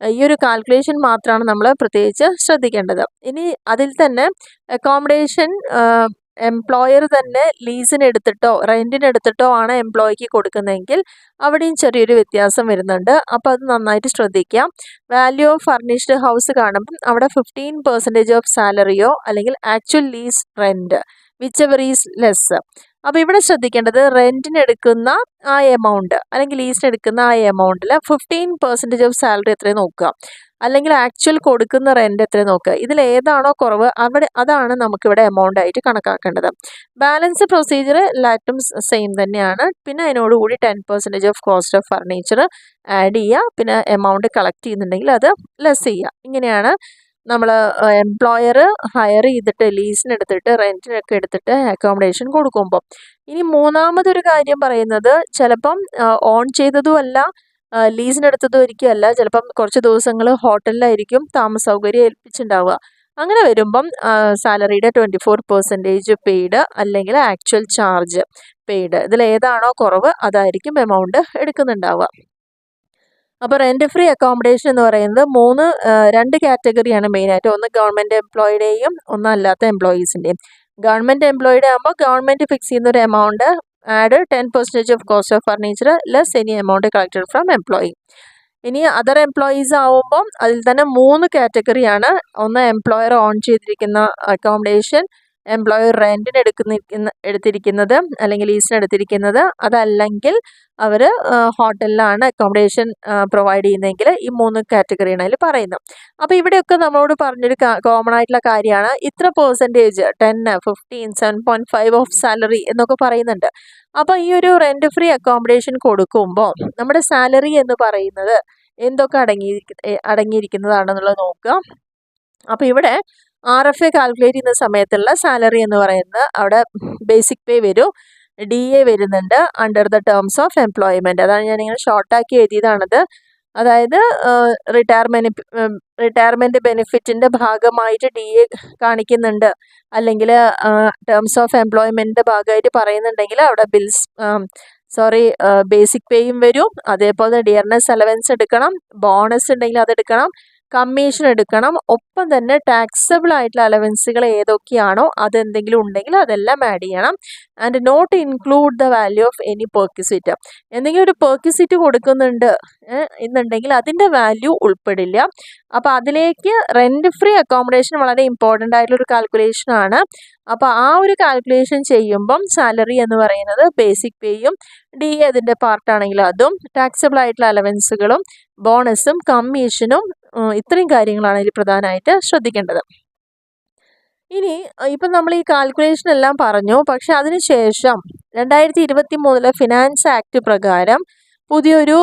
ഈ ഒരു കാൽക്കുലേഷൻ മാത്രമാണ് നമ്മൾ പ്രത്യേകിച്ച് ശ്രദ്ധിക്കേണ്ടത്. ഇനി അതിൽ തന്നെ അക്കോമഡേഷൻ എംപ്ലോയർ തന്നെ ലീസിന് എടുത്തിട്ടോ റെൻറ്റിന് എടുത്തിട്ടോ ആണ് എംപ്ലോയിക്ക് കൊടുക്കുന്നതെങ്കിൽ അവിടെയും ചെറിയൊരു വ്യത്യാസം വരുന്നുണ്ട്. അപ്പോൾ അത് നന്നായിട്ട് ശ്രദ്ധിക്കാം. വാല്യൂ ഓഫ് ഫർണിഷ്ഡ് ഹൗസ് കാണുമ്പം അവിടെ 15% ഓഫ് സാലറിയോ അല്ലെങ്കിൽ actual lease rent which ever is less. അപ്പോൾ ഇവിടെ ശ്രദ്ധിക്കേണ്ടത് റെൻറ്റിന് എടുക്കുന്ന ആ എമൗണ്ട് അല്ലെങ്കിൽ ലീസിന് എടുക്കുന്ന ആ എമൗണ്ടിൽ 15% ഓഫ് സാലറി എത്രയും നോക്കുക, അല്ലെങ്കിൽ ആക്ച്വൽ കൊടുക്കുന്ന റെൻറ്റ് എത്രയും നോക്കുക. ഇതിൽ ഏതാണോ കുറവ് അതാണ് നമുക്കിവിടെ എമൗണ്ട് ആയിട്ട് കണക്കാക്കേണ്ടത്. ബാലൻസ് പ്രൊസീജിയർ എല്ലാറ്റും സെയിം തന്നെയാണ്. പിന്നെ അതിനോടുകൂടി 10% of cost of furniture add ചെയ്യുക, പിന്നെ എമൗണ്ട് കളക്ട് ചെയ്യുന്നുണ്ടെങ്കിൽ അത് ലെസ് ചെയ്യുക. ഇങ്ങനെയാണ് നമ്മൾ എംപ്ലോയർ ഹയർ ചെയ്തിട്ട് ലീസിനെടുത്തിട്ട് റെൻറ്റിനൊക്കെ എടുത്തിട്ട് അക്കോമഡേഷൻ കൊടുക്കുമ്പോൾ. ഇനി മൂന്നാമതൊരു കാര്യം പറയുന്നത്, ചിലപ്പം ഓൺ ചെയ്തതുമല്ല ലീസിനെടുത്തതും ഒരിക്കലല്ല, ചിലപ്പം കുറച്ച് ദിവസങ്ങൾ ഹോട്ടലിലായിരിക്കും താമസ സൗകര്യം ഏൽപ്പിച്ചിട്ടുണ്ടാവുക. അങ്ങനെ വരുമ്പം സാലറിയുടെ 24% പെയ്ഡ് അല്ലെങ്കിൽ ആക്ച്വൽ ചാർജ് പെയ്ഡ്, ഇതിൽ ഏതാണോ കുറവ് അതായിരിക്കും എമൗണ്ട് എടുക്കുന്നുണ്ടാവുക. അപ്പോൾ റെൻറ്റ് ഫ്രീ അക്കോമഡേഷൻ എന്ന് പറയുന്നത് രണ്ട് കാറ്റഗറിയാണ് മെയിനായിട്ട്. ഒന്ന് ഗവൺമെൻറ് എംപ്ലോയിയുടെയും ഒന്ന് അല്ലാത്ത എംപ്ലോയീസിൻ്റെയും. ഗവൺമെൻറ് എംപ്ലോയിയുടെ ആകുമ്പോൾ ഗവൺമെൻറ് ഫിക്സ് ചെയ്യുന്ന ഒരു amount add 10% of cost of furniture less any amount collected from employee. ഇനി അതർ എംപ്ലോയീസ് ആവുമ്പം അതിൽ തന്നെ 3 കാറ്റഗറിയാണ്. ഒന്ന് എംപ്ലോയർ ഓൺ ചെയ്തിരിക്കുന്ന അക്കോമഡേഷൻ, എംപ്ലോയർ റെൻറ്റിന് എടുത്തിരിക്കുന്നത് അല്ലെങ്കിൽ ലീസിന് എടുത്തിരിക്കുന്നത്, അതല്ലെങ്കിൽ അവർ ഹോട്ടലിലാണ് അക്കോമഡേഷൻ പ്രൊവൈഡ് ചെയ്യുന്നതെങ്കിൽ ഈ 3 കാറ്റഗറിയാണ് അതിൽ പറയുന്നത്. അപ്പോൾ ഇവിടെയൊക്കെ നമ്മളോട് പറഞ്ഞൊരു കോമൺ ആയിട്ടുള്ള കാര്യമാണ് ഇത്ര പെർസെൻറ്റേജ് 10, 15, 7.5 ഓഫ് സാലറി എന്നൊക്കെ പറയുന്നുണ്ട്. അപ്പോൾ ഈ ഒരു റെൻറ്റ് ഫ്രീ അക്കോമഡേഷൻ കൊടുക്കുമ്പോൾ നമ്മുടെ സാലറി എന്ന് പറയുന്നത് എന്തൊക്കെ അടങ്ങിയിരിക്കുന്നതാണെന്നുള്ളത് നോക്കുക. അപ്പോൾ ഇവിടെ RFA കാൽക്കുലേറ്റ് ചെയ്യുന്ന സമയത്തുള്ള സാലറി എന്ന് പറയുന്നത് അവിടെ ബേസിക് പേ വരും, DA വരുന്നുണ്ട്, under the terms of employment. അതാണ് ഞാനിങ്ങനെ ഷോർട്ടാക്കി എഴുതിയതാണത്. അതായത് റിട്ടയർമെൻറ്റ് ബെനിഫിറ്റിൻ്റെ ഭാഗമായിട്ട് DA കാണിക്കുന്നുണ്ട്, അല്ലെങ്കിൽ ടേംസ് ഓഫ് എംപ്ലോയ്മെൻറ്റിൻ്റെ ഭാഗമായിട്ട് പറയുന്നുണ്ടെങ്കിൽ അവിടെ ബേസിക് പേയും വരും. അതേപോലെ ഡിയർനെസ് അലവൻസ് എടുക്കണം, ബോണസ് ഉണ്ടെങ്കിൽ അതെടുക്കണം, കമ്മീഷൻ എടുക്കണം. ഒപ്പം തന്നെ ടാക്സബിൾ ആയിട്ടുള്ള അലവൻസുകൾ ഏതൊക്കെയാണോ അതെന്തെങ്കിലും ഉണ്ടെങ്കിൽ അതെല്ലാം ആഡ് ചെയ്യണം. And not include the value of any perquisite. എന്തെങ്കിലും ഒരു പെർക്വിസിറ്റ് കൊടുക്കുന്നുണ്ട് എന്നുണ്ടെങ്കിൽ അതിൻ്റെ വാല്യൂ ഉൾപ്പെടില്ല. അപ്പോൾ അതിലേക്ക് റെൻറ്റ് ഫ്രീ അക്കോമഡേഷൻ വളരെ ഇമ്പോർട്ടൻ്റ് ആയിട്ടുള്ളൊരു കാൽക്കുലേഷനാണ്. അപ്പോൾ ആ ഒരു കാൽക്കുലേഷൻ ചെയ്യുമ്പം സാലറി എന്ന് പറയുന്നത് ബേസിക് പേയും DA അതിൻ്റെ പാർട്ടാണെങ്കിൽ അതും, ടാക്സബിൾ ആയിട്ടുള്ള അലവൻസുകളും ബോണസും കമ്മീഷനും, ഇത്രയും കാര്യങ്ങളാണ് ഇതിൽ പ്രധാനമായിട്ട് ശ്രദ്ധിക്കേണ്ടത്. ഇനി ഇപ്പം നമ്മൾ ഈ കാൽക്കുലേഷൻ എല്ലാം പറഞ്ഞു. പക്ഷെ അതിനുശേഷം 2023 ഫിനാൻസ് ആക്ട് പ്രകാരം പുതിയൊരു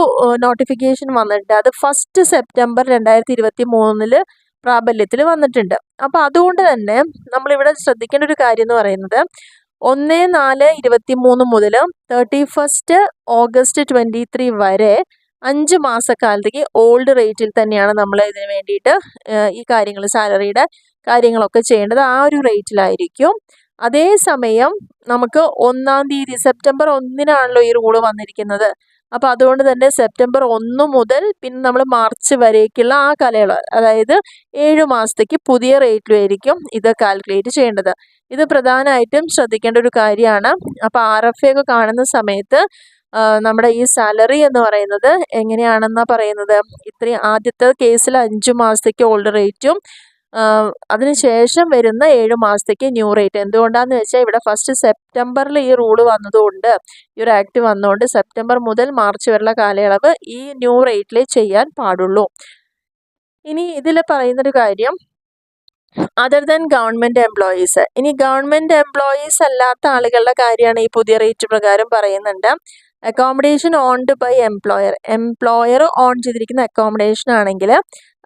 നോട്ടിഫിക്കേഷൻ വന്നിട്ടുണ്ട്. അത് 1 സെപ്റ്റംബർ 2023 പ്രാബല്യത്തിൽ വന്നിട്ടുണ്ട്. അപ്പോൾ അതുകൊണ്ട് തന്നെ നമ്മളിവിടെ ശ്രദ്ധിക്കേണ്ട ഒരു കാര്യം എന്ന് പറയുന്നത് 1/4/23 മുതൽ 31 ഓഗസ്റ്റ് 23 വരെ 5 മാസക്കാലത്തേക്ക് ഓൾഡ് റേറ്റിൽ തന്നെയാണ് നമ്മൾ ഇതിന് വേണ്ടിയിട്ട് ഈ കാര്യങ്ങൾ സാലറിയുടെ കാര്യങ്ങളൊക്കെ ചെയ്യേണ്ടത്. ആ ഒരു റേറ്റിലായിരിക്കും. അതേസമയം നമുക്ക് 1-ാം തീയതി സെപ്റ്റംബർ 1-നാണല്ലോ ഈ റൂള് വന്നിരിക്കുന്നത്. അപ്പോൾ അതുകൊണ്ട് തന്നെ സെപ്റ്റംബർ 1 മുതൽ പിന്നെ നമ്മൾ മാർച്ച് വരേക്കുള്ള ആ കാലയളവ്, അതായത് 7 മാസത്തേക്ക് പുതിയ റേറ്റിലായിരിക്കും ഇത് കാൽക്കുലേറ്റ് ചെയ്യേണ്ടത്. ഇത് പ്രധാനമായിട്ടും ശ്രദ്ധിക്കേണ്ട ഒരു കാര്യമാണ്. അപ്പോൾ RFA ഒക്കെ കാണുന്ന സമയത്ത് നമ്മുടെ ഈ സാലറി എന്ന് പറയുന്നത് എങ്ങനെയാണെന്നാണ് പറയുന്നത്, ഇത്രയും ആദ്യത്തെ കേസിൽ 5 മാസത്തേക്ക് ഓൾഡ് റേറ്റും അതിനുശേഷം വരുന്ന 7 മാസത്തേക്ക് ന്യൂ റേറ്റ്. എന്തുകൊണ്ടാണെന്ന് വെച്ചാൽ ഇവിടെ 1 സെപ്റ്റംബറിൽ ഈ റൂള് വന്നതുകൊണ്ട്, ഈ ഒരു ആക്ട് വന്നതുകൊണ്ട് സെപ്റ്റംബർ മുതൽ മാർച്ച് വരെയുള്ള കാലയളവ് ഈ ന്യൂ റേറ്റിൽ ചെയ്യാൻ പാടുള്ളൂ. ഇനി ഇതിൽ പറയുന്നൊരു കാര്യം, അതർ ദാൻ ഗവൺമെൻറ് എംപ്ലോയീസ്. ഇനി ഗവൺമെൻറ് എംപ്ലോയീസ് അല്ലാത്ത ആളുകളുടെ കാര്യമാണ് ഈ പുതിയ റേറ്റ് പ്രകാരം പറയുന്നുണ്ട്. Accommodation owned by employer own ചെയ്തിരിക്കുന്ന അക്കോമഡേഷൻ ആണെങ്കിൽ,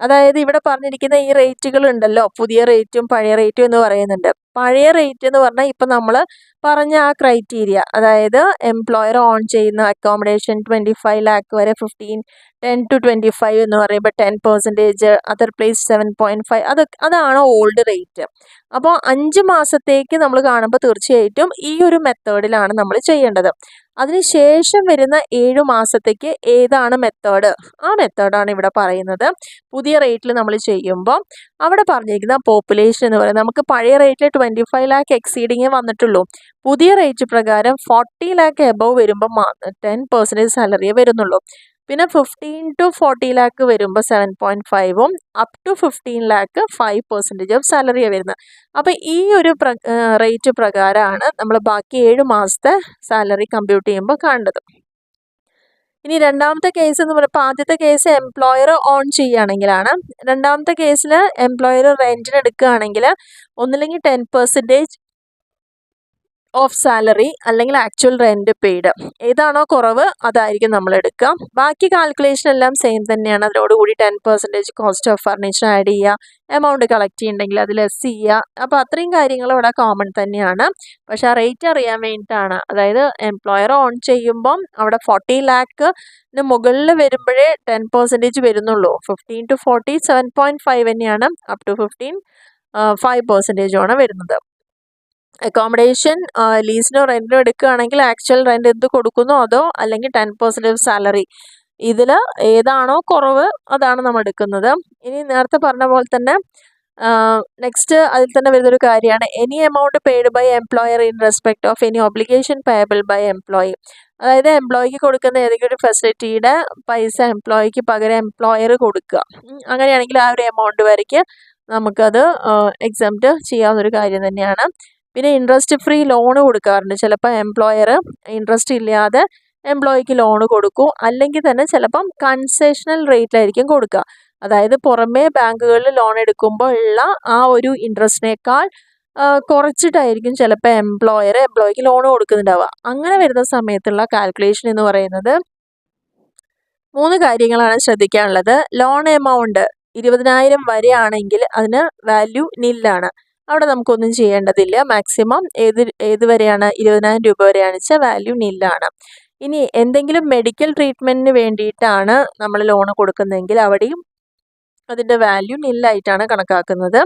അതായത് ഇവിടെ പറഞ്ഞിരിക്കുന്ന ഈ റേറ്റുകൾ ഉണ്ടല്ലോ, പുതിയ റേറ്റും പഴയ റേറ്റും എന്ന് പറയുന്നുണ്ട്. പഴയ റേറ്റ് എന്ന് പറഞ്ഞാൽ ഇപ്പം നമ്മൾ പറഞ്ഞ ആ ക്രൈറ്റീരിയ, അതായത് എംപ്ലോയർ ഓൺ ചെയ്യുന്ന അക്കോമഡേഷൻ 25 lakh വരെ 10 to 25 എന്ന് പറയുമ്പോൾ 10%, അതർ പ്ലേസ് 7.5, അതാണ് ഓൾഡ് റേറ്റ്. അപ്പോൾ 5 മാസത്തേക്ക് നമ്മൾ കാണുമ്പോൾ തീർച്ചയായിട്ടും ഈ ഒരു മെത്തേഡിലാണ് നമ്മൾ ചെയ്യേണ്ടത്. അതിനുശേഷം വരുന്ന 7 മാസത്തേക്ക് ഏതാണ് മെത്തേഡ്, ആ മെത്തേഡാണ് ഇവിടെ പറയുന്നത്. പുതിയ റേറ്റിൽ നമ്മൾ ചെയ്യുമ്പോൾ അവിടെ പറഞ്ഞിരിക്കുന്ന പോപ്പുലേഷൻ എന്ന് പറയുന്നത് നമുക്ക് പഴയ റേറ്റിൽ 25 lakh എക്സീഡിങ്ങേ വന്നിട്ടുള്ളൂ. പുതിയ റേറ്റ് പ്രകാരം 40 lakh എബവ് വരുമ്പോൾ 10% സാലറിയേ വരുന്നുള്ളൂ. പിന്നെ 15 to 40 lakh വരുമ്പോൾ 7.5ഉം അപ് ടു 15 lakh 5% ഓഫ് സാലറിയാണ് വരുന്നത്. അപ്പോൾ ഈ ഒരു റേറ്റ് പ്രകാരമാണ് നമ്മൾ ബാക്കി 7 മാസത്തെ സാലറി കമ്പ്യൂട്ട് ചെയ്യുമ്പോൾ കാണേണ്ടത്. ഇനി രണ്ടാമത്തെ കേസ് എന്ന് പറയുമ്പോൾ ആദ്യത്തെ കേസ് എംപ്ലോയർ ഓൺ ചെയ്യുകയാണെങ്കിലാണ്. രണ്ടാമത്തെ കേസിൽ എംപ്ലോയർ റെൻറ്റിന് എടുക്കുകയാണെങ്കിൽ ഒന്നില്ലെങ്കിൽ 10% ഓഫ് സാലറി അല്ലെങ്കിൽ ആക്ച്വൽ റെൻറ്റ് പെയ്ഡ്, ഏതാണോ കുറവ് അതായിരിക്കും നമ്മൾ എടുക്കുക. ബാക്കി കാൽക്കുലേഷൻ എല്ലാം സെയിം തന്നെയാണ്. അതിനോടുകൂടി 10% കോസ്റ്റ് ഓഫ് ഫർണിച്ചർ ആഡ് ചെയ്യുക, എമൗണ്ട് കളക്ട് ചെയ്യുന്നുണ്ടെങ്കിൽ അത് ലെസ് ചെയ്യുക. അപ്പോൾ അത്രയും കാര്യങ്ങൾ ഇവിടെ കോമൺ തന്നെയാണ്. പക്ഷേ ആ റേറ്റ് അറിയാൻ വേണ്ടിയിട്ടാണ്, അതായത് എംപ്ലോയർ ഓൺ ചെയ്യുമ്പം അവിടെ 40 lakh മുകളിൽ വരുമ്പോഴേ 10% വരുന്നുള്ളൂ. 15 to 40 7.5 തന്നെയാണ്, അപ് ടു 15 5% ആണ് വരുന്നത്. അക്കോമഡേഷൻ ലീസിനോ റെൻറ്റിനോ എടുക്കുകയാണെങ്കിൽ ആക്ച്വൽ റെൻറ്റ് എന്ത് കൊടുക്കുന്നോ അതോ അല്ലെങ്കിൽ 10% സാലറി, ഇതിൽ ഏതാണോ കുറവ് അതാണ് നമ്മൾ എടുക്കുന്നത്. ഇനി നേരത്തെ പറഞ്ഞ പോലെ തന്നെ നെക്സ്റ്റ് അതിൽ തന്നെ വരുന്നൊരു കാര്യമാണ് any amount paid by employer in respect of any obligation payable by employee. അതായത് എംപ്ലോയിക്ക് കൊടുക്കുന്ന ഏതെങ്കിലും ഒരു ഫെസിലിറ്റിയുടെ പൈസ എംപ്ലോയിക്ക് പകരം എംപ്ലോയർ കൊടുക്കുക. അങ്ങനെയാണെങ്കിൽ ആ ഒരു എമൗണ്ട് വരയ്ക്ക് നമുക്കത് എക്സംപ്റ്റ് ചെയ്യാവുന്നൊരു കാര്യം തന്നെയാണ്. പിന്നെ ഇൻട്രസ്റ്റ് ഫ്രീ ലോൺ കൊടുക്കാറുണ്ട്. ചിലപ്പോൾ എംപ്ലോയർ ഇൻട്രസ്റ്റ് ഇല്ലാതെ എംപ്ലോയിക്ക് ലോൺ കൊടുക്കും, അല്ലെങ്കിൽ തന്നെ ചിലപ്പം കൺസെഷണൽ റേറ്റിലായിരിക്കും കൊടുക്കുക. അതായത് പുറമേ ബാങ്കുകളിൽ ലോൺ എടുക്കുമ്പോൾ ഉള്ള ആ ഒരു ഇൻട്രസ്റ്റിനേക്കാൾ കുറച്ചിട്ടായിരിക്കും ചിലപ്പോൾ എംപ്ലോയിക്ക് ലോൺ കൊടുക്കുന്നുണ്ടാവുക. അങ്ങനെ വരുന്ന സമയത്തുള്ള കാൽക്കുലേഷൻ എന്ന് പറയുന്നത് 3 കാര്യങ്ങളാണ് ശ്രദ്ധിക്കാനുള്ളത്. ലോൺ എമൗണ്ട് 20,000 വരെയാണെങ്കിൽ അതിന് വാല്യൂ നില്ലാണ്, അവിടെ നമുക്കൊന്നും ചെയ്യേണ്ടതില്ല. മാക്സിമം ഏത് വരെയാണ് 20,000 രൂപ വരെയാണ് വെച്ചാൽ വാല്യൂ നില്ലാണ്. ഇനി എന്തെങ്കിലും മെഡിക്കൽ ട്രീറ്റ്മെൻറ്റിന് വേണ്ടിയിട്ടാണ് നമ്മൾ ലോൺ കൊടുക്കുന്നതെങ്കിൽ അവിടെയും അതിൻ്റെ വാല്യൂ നില്ലായിട്ടാണ് കണക്കാക്കുന്നത്.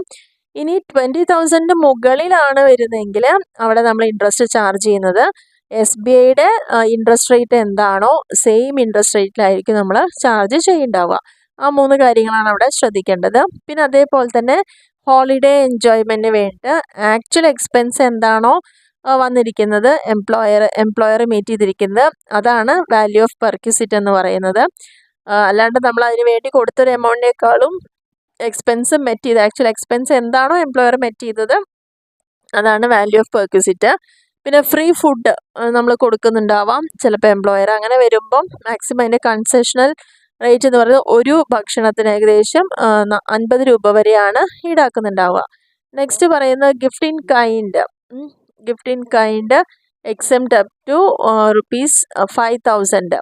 ഇനി 20,000 മുകളിലാണ് വരുന്നതെങ്കിൽ അവിടെ നമ്മൾ ഇൻട്രസ്റ്റ് ചാർജ് ചെയ്യുന്നത് SBIയുടെ ഇൻട്രസ്റ്റ് റേറ്റ് എന്താണോ സെയിം ഇൻട്രസ്റ്റ് റേറ്റിലായിരിക്കും നമ്മൾ ചാർജ് ചെയ്യുന്നുണ്ടാവുക. ആ 3 കാര്യങ്ങളാണ് അവിടെ ശ്രദ്ധിക്കേണ്ടത്. പിന്നെ അതേപോലെ തന്നെ ഹോളിഡേ എൻജോയ്മെൻറ്റിന് വേണ്ടിയിട്ട് ആക്ച്വൽ എക്സ്പെൻസ് എന്താണോ വന്നിരിക്കുന്നത് എംപ്ലോയർ മീറ്റ് ചെയ്തിരിക്കുന്നത് അതാണ് വാല്യൂ ഓഫ് പെർക്വിസിറ്റ് എന്ന് പറയുന്നത്. അല്ലാണ്ട് നമ്മൾ അതിന് വേണ്ടി കൊടുത്തൊരു എമൗണ്ടിനേക്കാളും എക്സ്പെൻസ് മെറ്റ് ചെയ്ത് ആക്ച്വൽ എക്സ്പെൻസ് എന്താണോ എംപ്ലോയർ മെറ്റ് ചെയ്തത് അതാണ് വാല്യൂ ഓഫ് പെർക്വിസിറ്റ്. പിന്നെ ഫ്രീ ഫുഡ് നമ്മൾ കൊടുക്കുന്നുണ്ടാവാം ചിലപ്പോൾ എംപ്ലോയർ. അങ്ങനെ വരുമ്പം മാക്സിമം അതിൻ്റെ കൺസെഷണൽ റേറ്റ് എന്ന് പറയുന്നത് ഒരു ഭക്ഷണത്തിന് ഏകദേശം 50 രൂപ വരെയാണ് ഈടാക്കുന്നുണ്ടാവുക. നെക്സ്റ്റ് പറയുന്നത് gift in kind except up to ₹5,000.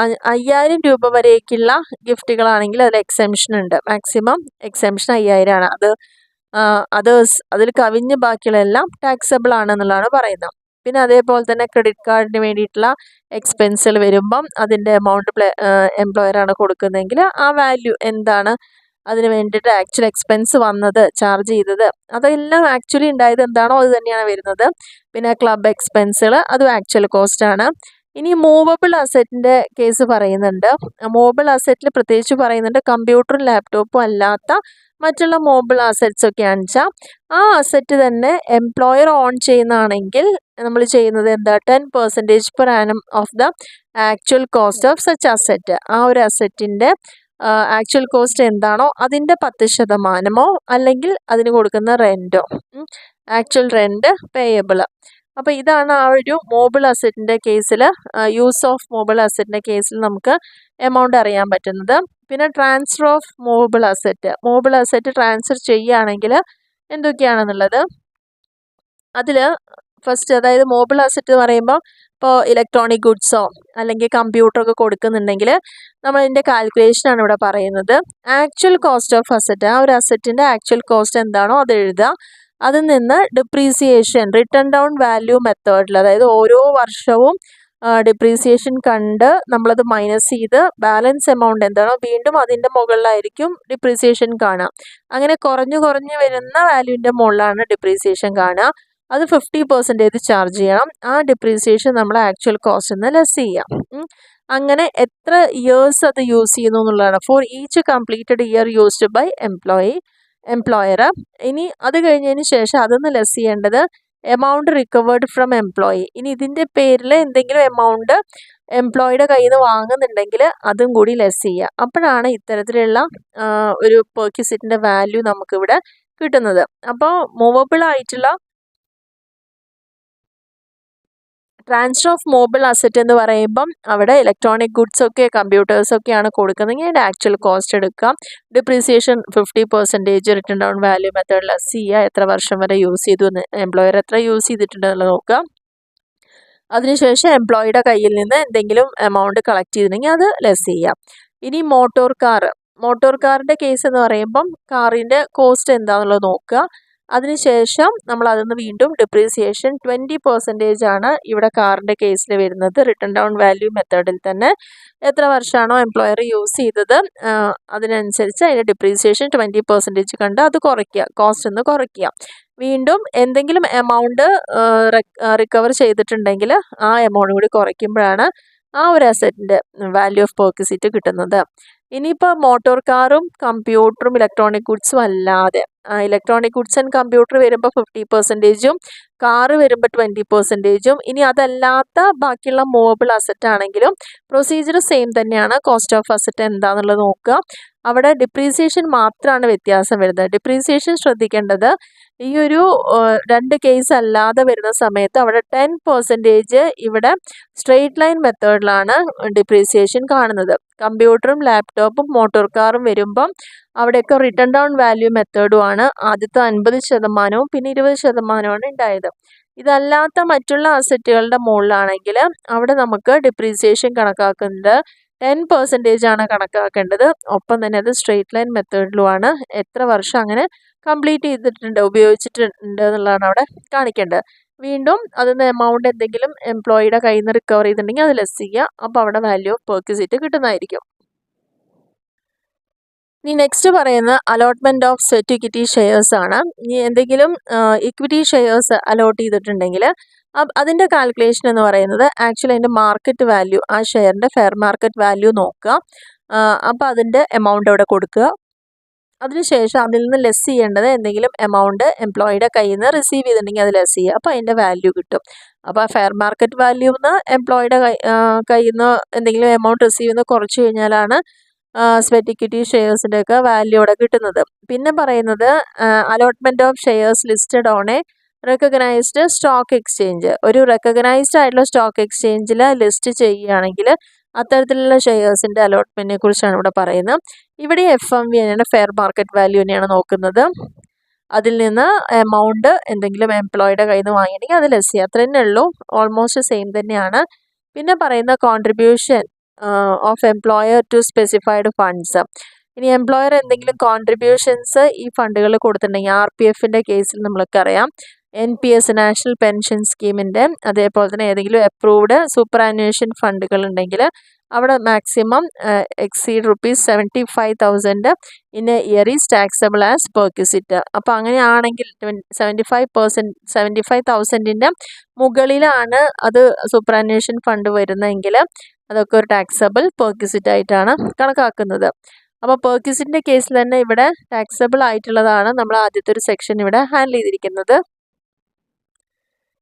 5,000 രൂപ വരേക്കുള്ള ഗിഫ്റ്റുകളാണെങ്കിൽ അതിൽ എക്സെംഷൻ ഉണ്ട്. മാക്സിമം എക്സെംഷൻ 5,000 ആണ്. അതിൽ കവിഞ്ഞ് ബാക്കിയുള്ളതെല്ലാം ടാക്സബിൾ ആണെന്നുള്ളതാണ് പറയുന്നത്. പിന്നെ അതേപോലെ തന്നെ ക്രെഡിറ്റ് കാർഡിന് വേണ്ടിയിട്ടുള്ള എക്സ്പെൻസുകൾ വരുമ്പം അതിൻ്റെ എമൗണ്ട് എംപ്ലോയറാണ് കൊടുക്കുന്നതെങ്കിൽ ആ വാല്യൂ എന്താണ് അതിന് വേണ്ടിയിട്ട് ആക്ച്വൽ എക്സ്പെൻസ് വന്നത് ചാർജ് ചെയ്തത് അതെല്ലാം ആക്ച്വലി ഉണ്ടായത് എന്താണോ അത് തന്നെയാണ് വരുന്നത്. പിന്നെ ക്ലബ് എക്സ്പെൻസുകൾ അതും ആക്ച്വൽ കോസ്റ്റ് ആണ്. ഇനി മൂവബിൾ അസറ്റിൻ്റെ കേസ് പറയുന്നുണ്ട്. മൂവബിൾ അസറ്റിൽ പ്രത്യേകിച്ച് പറയുന്നുണ്ട് കമ്പ്യൂട്ടറും ലാപ്ടോപ്പും അല്ലാത്ത മറ്റുള്ള മൂവബിൾ അസറ്റ്സ് ഒക്കെയാണെന്ന് വെച്ചാൽ ആ അസറ്റ് തന്നെ എംപ്ലോയർ ഓൺ ചെയ്യുന്നതാണെങ്കിൽ നമ്മൾ ചെയ്യുന്നത് എന്താ 10% per annum of the actual cost of such asset. ആ ഒരു അസറ്റിൻ്റെ ആക്ച്വൽ കോസ്റ്റ് എന്താണോ അതിൻ്റെ 10% അല്ലെങ്കിൽ അതിന് കൊടുക്കുന്ന റെൻറ്റോ ആക്ച്വൽ റെൻറ്റ് പേയബിൾ. അപ്പോൾ ഇതാണ് ആ ഒരു മൂവബിൾ അസറ്റിൻ്റെ കേസിൽ യൂസ് ഓഫ് മൂവബിൾ അസറ്റിൻ്റെ കേസിൽ നമുക്ക് എമൗണ്ട് അറിയാൻ പറ്റുന്നത്. പിന്നെ transfer of movable asset transfer ചെയ്യുകയാണെങ്കിൽ എന്തൊക്കെയാണെന്നുള്ളത് അതിൽ ഫസ്റ്റ്, അതായത് മൂവബിൾ അസറ്റ് എന്ന് പറയുമ്പോൾ ഇപ്പോൾ ഇലക്ട്രോണിക് ഗുഡ്സോ അല്ലെങ്കിൽ കമ്പ്യൂട്ടറൊക്കെ കൊടുക്കുന്നുണ്ടെങ്കിൽ നമ്മളതിൻ്റെ കാൽക്കുലേഷനാണ് ഇവിടെ പറയുന്നത്. ആക്ച്വൽ കോസ്റ്റ് ഓഫ് അസറ്റ്, ആ ഒരു അസറ്റിൻ്റെ ആക്ച്വൽ കോസ്റ്റ് എന്താണോ അത് എഴുതുക. അതിൽ നിന്ന് ഡിപ്രീസിയേഷൻ റിട്ടേൺ ഡൗൺ വാല്യൂ മെത്തേഡിൽ, അതായത് ഓരോ വർഷവും ഡിപ്രീസിയേഷൻ കണ്ട് നമ്മളത് മൈനസ് ചെയ്ത് ബാലൻസ് എമൗണ്ട് എന്താണോ വീണ്ടും അതിൻ്റെ മുകളിലായിരിക്കും ഡിപ്രീസിയേഷൻ കാണുക. അങ്ങനെ കുറഞ്ഞു വരുന്ന വാല്യൂവിൻ്റെ മുകളിലാണ് ഡിപ്രീസിയേഷൻ കാണുക. അത് 50% ചാർജ് ചെയ്യണം. ആ ഡിപ്രീസിയേഷൻ നമ്മൾ ആക്ച്വൽ കോസ്റ്റ് നിന്ന് ലെസ് ചെയ്യാം. അങ്ങനെ എത്ര ഇയേഴ്സ് അത് യൂസ് ചെയ്യുന്നു എന്നുള്ളതാണ്. For each completed year used by employer. ഇനി അത് കഴിഞ്ഞതിന് ശേഷം അതൊന്ന് ലെസ് ചെയ്യേണ്ടത് എമൗണ്ട് റിക്കവേർഡ് ഫ്രം എംപ്ലോയി. ഇനി ഇതിൻ്റെ പേരിൽ എന്തെങ്കിലും എമൗണ്ട് എംപ്ലോയിയുടെ കയ്യിൽ നിന്ന് വാങ്ങുന്നുണ്ടെങ്കിൽ അതും കൂടി ലെസ് ചെയ്യുക. അപ്പോഴാണ് ഇത്തരത്തിലുള്ള ഒരു പെർക്വിസിറ്റിൻ്റെ വാല്യൂ നമുക്കിവിടെ കിട്ടുന്നത്. അപ്പോൾ മൂവബിൾ ആയിട്ടുള്ള ട്രാൻസ്ഫർ ഓഫ് മൂവബിൾ അസറ്റ് എന്ന് പറയുമ്പം അവിടെ ഇലക്ട്രോണിക് ഗുഡ്സ് ഒക്കെ കമ്പ്യൂട്ടേഴ്സൊക്കെയാണ് കൊടുക്കുന്നതെങ്കിൽ അതിൻ്റെ ആക്ച്വൽ കോസ്റ്റ് എടുക്കാം. Depreciation 50% return down value method less ചെയ്യുക. എത്ര വർഷം വരെ യൂസ് ചെയ്തു എന്ന്, എംപ്ലോയർ എത്ര യൂസ് ചെയ്തിട്ടുണ്ടെന്നുള്ളത് നോക്കുക. അതിനുശേഷം എംപ്ലോയിയുടെ കയ്യിൽ നിന്ന് എന്തെങ്കിലും എമൗണ്ട് കളക്ട് ചെയ്തിട്ടുണ്ടെങ്കിൽ അത് ലെസ് ചെയ്യാം. ഇനി മോട്ടോർ കാറിൻ്റെ കേസ് എന്ന് പറയുമ്പം കാറിൻ്റെ കോസ്റ്റ് എന്താണെന്നുള്ളത് നോക്കുക. അതിനുശേഷം നമ്മൾ അതിന്ന് വീണ്ടും ഡിപ്രീസിയേഷൻ 20% ആണ് ഇവിടെ കാറിൻ്റെ കേസിൽ വരുന്നത്. റിട്ടേൺ ഡൗൺ വാല്യൂ മെത്തേഡിൽ തന്നെ എത്ര വർഷമാണോ എംപ്ലോയർ യൂസ് ചെയ്തത് അതിനനുസരിച്ച് അതിൻ്റെ ഡിപ്രീസിയേഷൻ 20% കണ്ട് അത് കുറയ്ക്കുക, കോസ്റ്റ് ഒന്ന് കുറയ്ക്കുക. വീണ്ടും എന്തെങ്കിലും എമൗണ്ട് റിക്കവർ ചെയ്തിട്ടുണ്ടെങ്കിൽ ആ എമൗണ്ട് കൂടി കുറയ്ക്കുമ്പോഴാണ് ആ ഒരു അസറ്റിൻ്റെ വാല്യൂ ഓഫ് പെർക്വിസിറ്റ് കിട്ടുന്നത്. ഇനിയിപ്പോൾ മോട്ടോർ കാറും കമ്പ്യൂട്ടറും ഇലക്ട്രോണിക് ഗുഡ്സും അല്ലാതെ ഇലക്ട്രോണിക് ഗുഡ്സ് ആൻഡ് കമ്പ്യൂട്ടർ വരുമ്പോൾ 50%, കാറ് വരുമ്പോൾ 20%, ഇനി അതല്ലാത്ത ബാക്കിയുള്ള മൂവബിൾ അസറ്റ് ആണെങ്കിലും പ്രൊസീജിയർ സെയിം തന്നെയാണ്. കോസ്റ്റ് ഓഫ് അസറ്റ് എന്താണെന്നുള്ളത് നോക്കുക. അവിടെ ഡിപ്രീസിയേഷൻ മാത്രമാണ് വ്യത്യാസം വരുന്നത്. ഡിപ്രീസിയേഷൻ ശ്രദ്ധിക്കേണ്ടത് ഈ ഒരു രണ്ട് കേസ് അല്ലാതെ വരുന്ന സമയത്ത് അവിടെ 10% ഇവിടെ സ്ട്രെയിറ്റ് ലൈൻ മെത്തേഡിലാണ് ഡിപ്രീസിയേഷൻ കാണുന്നത്. കമ്പ്യൂട്ടറും ലാപ്ടോപ്പും മോട്ടോർ കാറും വരുമ്പം അവിടെയൊക്കെ റിട്ടേൺ ഡൗൺ വാല്യൂ മെത്തേഡുമാണ്. ആദ്യത്തെ 50% പിന്നെ 20% ഉണ്ടായത്. ഇതല്ലാത്ത മറ്റുള്ള അസറ്റുകളുടെ മുകളിലാണെങ്കിൽ അവിടെ നമുക്ക് ഡിപ്രീസിയേഷൻ കണക്കാക്കുന്നത് 10% ആണ് കണക്കാക്കേണ്ടത്. ഒപ്പം തന്നെ അത് സ്ട്രെയിറ്റ് ലൈൻ മെത്തേഡിലുമാണ്. എത്ര വർഷം അങ്ങനെ കംപ്ലീറ്റ് ചെയ്തിട്ടുണ്ട്, ഉപയോഗിച്ചിട്ടുണ്ട് എന്നുള്ളതാണ് അവിടെ കാണിക്കേണ്ടത്. വീണ്ടും അതിന് എമൗണ്ട് എന്തെങ്കിലും എംപ്ലോയിയുടെ കയ്യിൽ നിന്ന് റിക്കവർ ചെയ്തിട്ടുണ്ടെങ്കിൽ അത് ലെസ് ചെയ്യുക. അപ്പോൾ അവിടെ വാല്യൂ ഓഫ് പെർക്വിസിറ്റ് കിട്ടുന്നതായിരിക്കും. ഇനി നെക്സ്റ്റ് പറയുന്ന allotment of sweat equity shares ആണ്. ഇനി എന്തെങ്കിലും ഇക്വിറ്റി ഷെയർസ് അലോട്ട് ചെയ്തിട്ടുണ്ടെങ്കിൽ അതിൻ്റെ കാൽക്കുലേഷൻ എന്ന് പറയുന്നത് ആക്ച്വലി അതിൻ്റെ മാർക്കറ്റ് വാല്യൂ, ആ ഷെയറിൻ്റെ ഫെയർ മാർക്കറ്റ് വാല്യൂ നോക്കുക. അപ്പോൾ അതിൻ്റെ എമൗണ്ട് അവിടെ കൊടുക്കുക. അതിനുശേഷം അതിൽ നിന്ന് ലെസ് ചെയ്യേണ്ടത് എന്തെങ്കിലും എമൗണ്ട് എംപ്ലോയിയുടെ കയ്യിൽ നിന്ന് റിസീവ് ചെയ്തിട്ടുണ്ടെങ്കിൽ അത് ലെസ് ചെയ്യുക. അപ്പോൾ അതിൻ്റെ വാല്യൂ കിട്ടും. അപ്പോൾ ആ ഫെയർ മാർക്കറ്റ് വാല്യൂ നിന്ന് എംപ്ലോയിയുടെ കയ്യിൽ നിന്ന് എന്തെങ്കിലും എമൗണ്ട് റിസീവ് ചെയ്യുന്നത് കുറച്ച് കഴിഞ്ഞാലാണ് സ്വെറ്റ് ഇക്വിറ്റി ഷെയർസിൻ്റെ ഒക്കെ വാല്യൂ അവിടെ കിട്ടുന്നത്. പിന്നെ പറയുന്നത് allotment of shares listed on A recognised stock exchange. ഒരു റെക്കഗ്നൈസ്ഡ് ആയിട്ടുള്ള സ്റ്റോക്ക് എക്സ്ചേഞ്ചിൽ ലിസ്റ്റ് ചെയ്യുകയാണെങ്കിൽ അത്തരത്തിലുള്ള ഷെയർസിൻ്റെ അലോട്ട്മെൻറ്റിനെ കുറിച്ചാണ് ഇവിടെ പറയുന്നത്. ഇവിടെ FMV തന്നെയാണ്, ഫെയർ മാർക്കറ്റ് വാല്യൂ തന്നെയാണ് നോക്കുന്നത്. അതിൽ നിന്ന് എമൗണ്ട് എന്തെങ്കിലും എംപ്ലോയിയുടെ കയ്യിൽ നിന്ന് വാങ്ങിയിട്ടുണ്ടെങ്കിൽ അത് ലെസ് ചെയ്യുക. അത്ര തന്നെ ഉള്ളൂ, ഓൾമോസ്റ്റ് സെയിം തന്നെയാണ്. പിന്നെ പറയുന്ന contribution of employer to specified funds. ഇനി എംപ്ലോയർ എന്തെങ്കിലും കോൺട്രിബ്യൂഷൻസ് ഈ ഫണ്ടുകൾ കൊടുത്തിട്ടുണ്ടെങ്കിൽ RPFൻ്റെ കേസിൽ നമ്മൾക്കറിയാം, NPS നാഷണൽ പെൻഷൻ സ്കീമിൻ്റെ, അതേപോലെ തന്നെ ഏതെങ്കിലും അപ്രൂവ്ഡ് സൂപ്പർ ആനുവേഷൻ ഫണ്ടുകൾ ഉണ്ടെങ്കിൽ അവിടെ maximum exceed ₹75,000 in A year is taxable as perquisite. അപ്പോൾ അങ്ങനെയാണെങ്കിൽ 75,000ൻ്റെ മുകളിലാണ് അത് സൂപ്പർ ആനുവേഷൻ ഫണ്ട് വരുന്നതെങ്കിൽ അതൊക്കെ ഒരു ടാക്സബിൾ പെർക്വിസിറ്റ് ആയിട്ടാണ് കണക്കാക്കുന്നത്. അപ്പോൾ പെർക്വിസിറ്റിൻ്റെ കേസിൽ തന്നെ ഇവിടെ ടാക്സബിൾ ആയിട്ടുള്ളതാണ് നമ്മൾ ആദ്യത്തെ ഒരു സെക്ഷൻ ഇവിടെ ഹാൻഡിൽ ചെയ്തിരിക്കുന്നത്.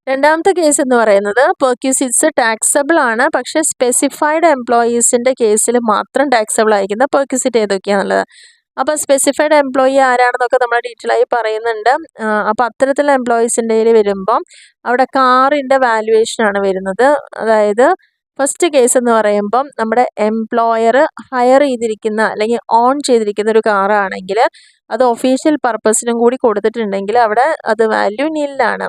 രണ്ടാമത്തെ കേസ് എന്ന് പറയുന്നത് പെർക്വിസിറ്റ്സ് ടാക്സബിൾ ആണ്, പക്ഷേ സ്പെസിഫൈഡ് എംപ്ലോയീസിൻ്റെ കേസിൽ മാത്രം ടാക്സബിൾ ആയിരിക്കുന്ന പെർക്വിസിറ്റ് ഏതൊക്കെയാണെന്നുള്ളത്. അപ്പോൾ സ്പെസിഫൈഡ് എംപ്ലോയി ആരാണെന്നൊക്കെ നമ്മൾ ഡീറ്റെയിൽ ആയി പറയുന്നുണ്ട്. അപ്പോൾ അത്തരത്തിലുള്ള എംപ്ലോയീസിൻ്റെ വരുമ്പം അവിടെ കാറിൻ്റെ വാല്യുവേഷനാണ് വരുന്നത്. അതായത് ഫസ്റ്റ് കേസ് എന്ന് പറയുമ്പം നമ്മുടെ എംപ്ലോയർ ഹയർ ചെയ്തിരിക്കുന്ന അല്ലെങ്കിൽ ഓൺ ചെയ്തിരിക്കുന്ന ഒരു കാറാണെങ്കിൽ അത് ഒഫീഷ്യൽ പർപ്പസിനും കൂടി കൊടുത്തിട്ടുണ്ടെങ്കിൽ അവിടെ അത് വാല്യൂ നില്ലാണ്.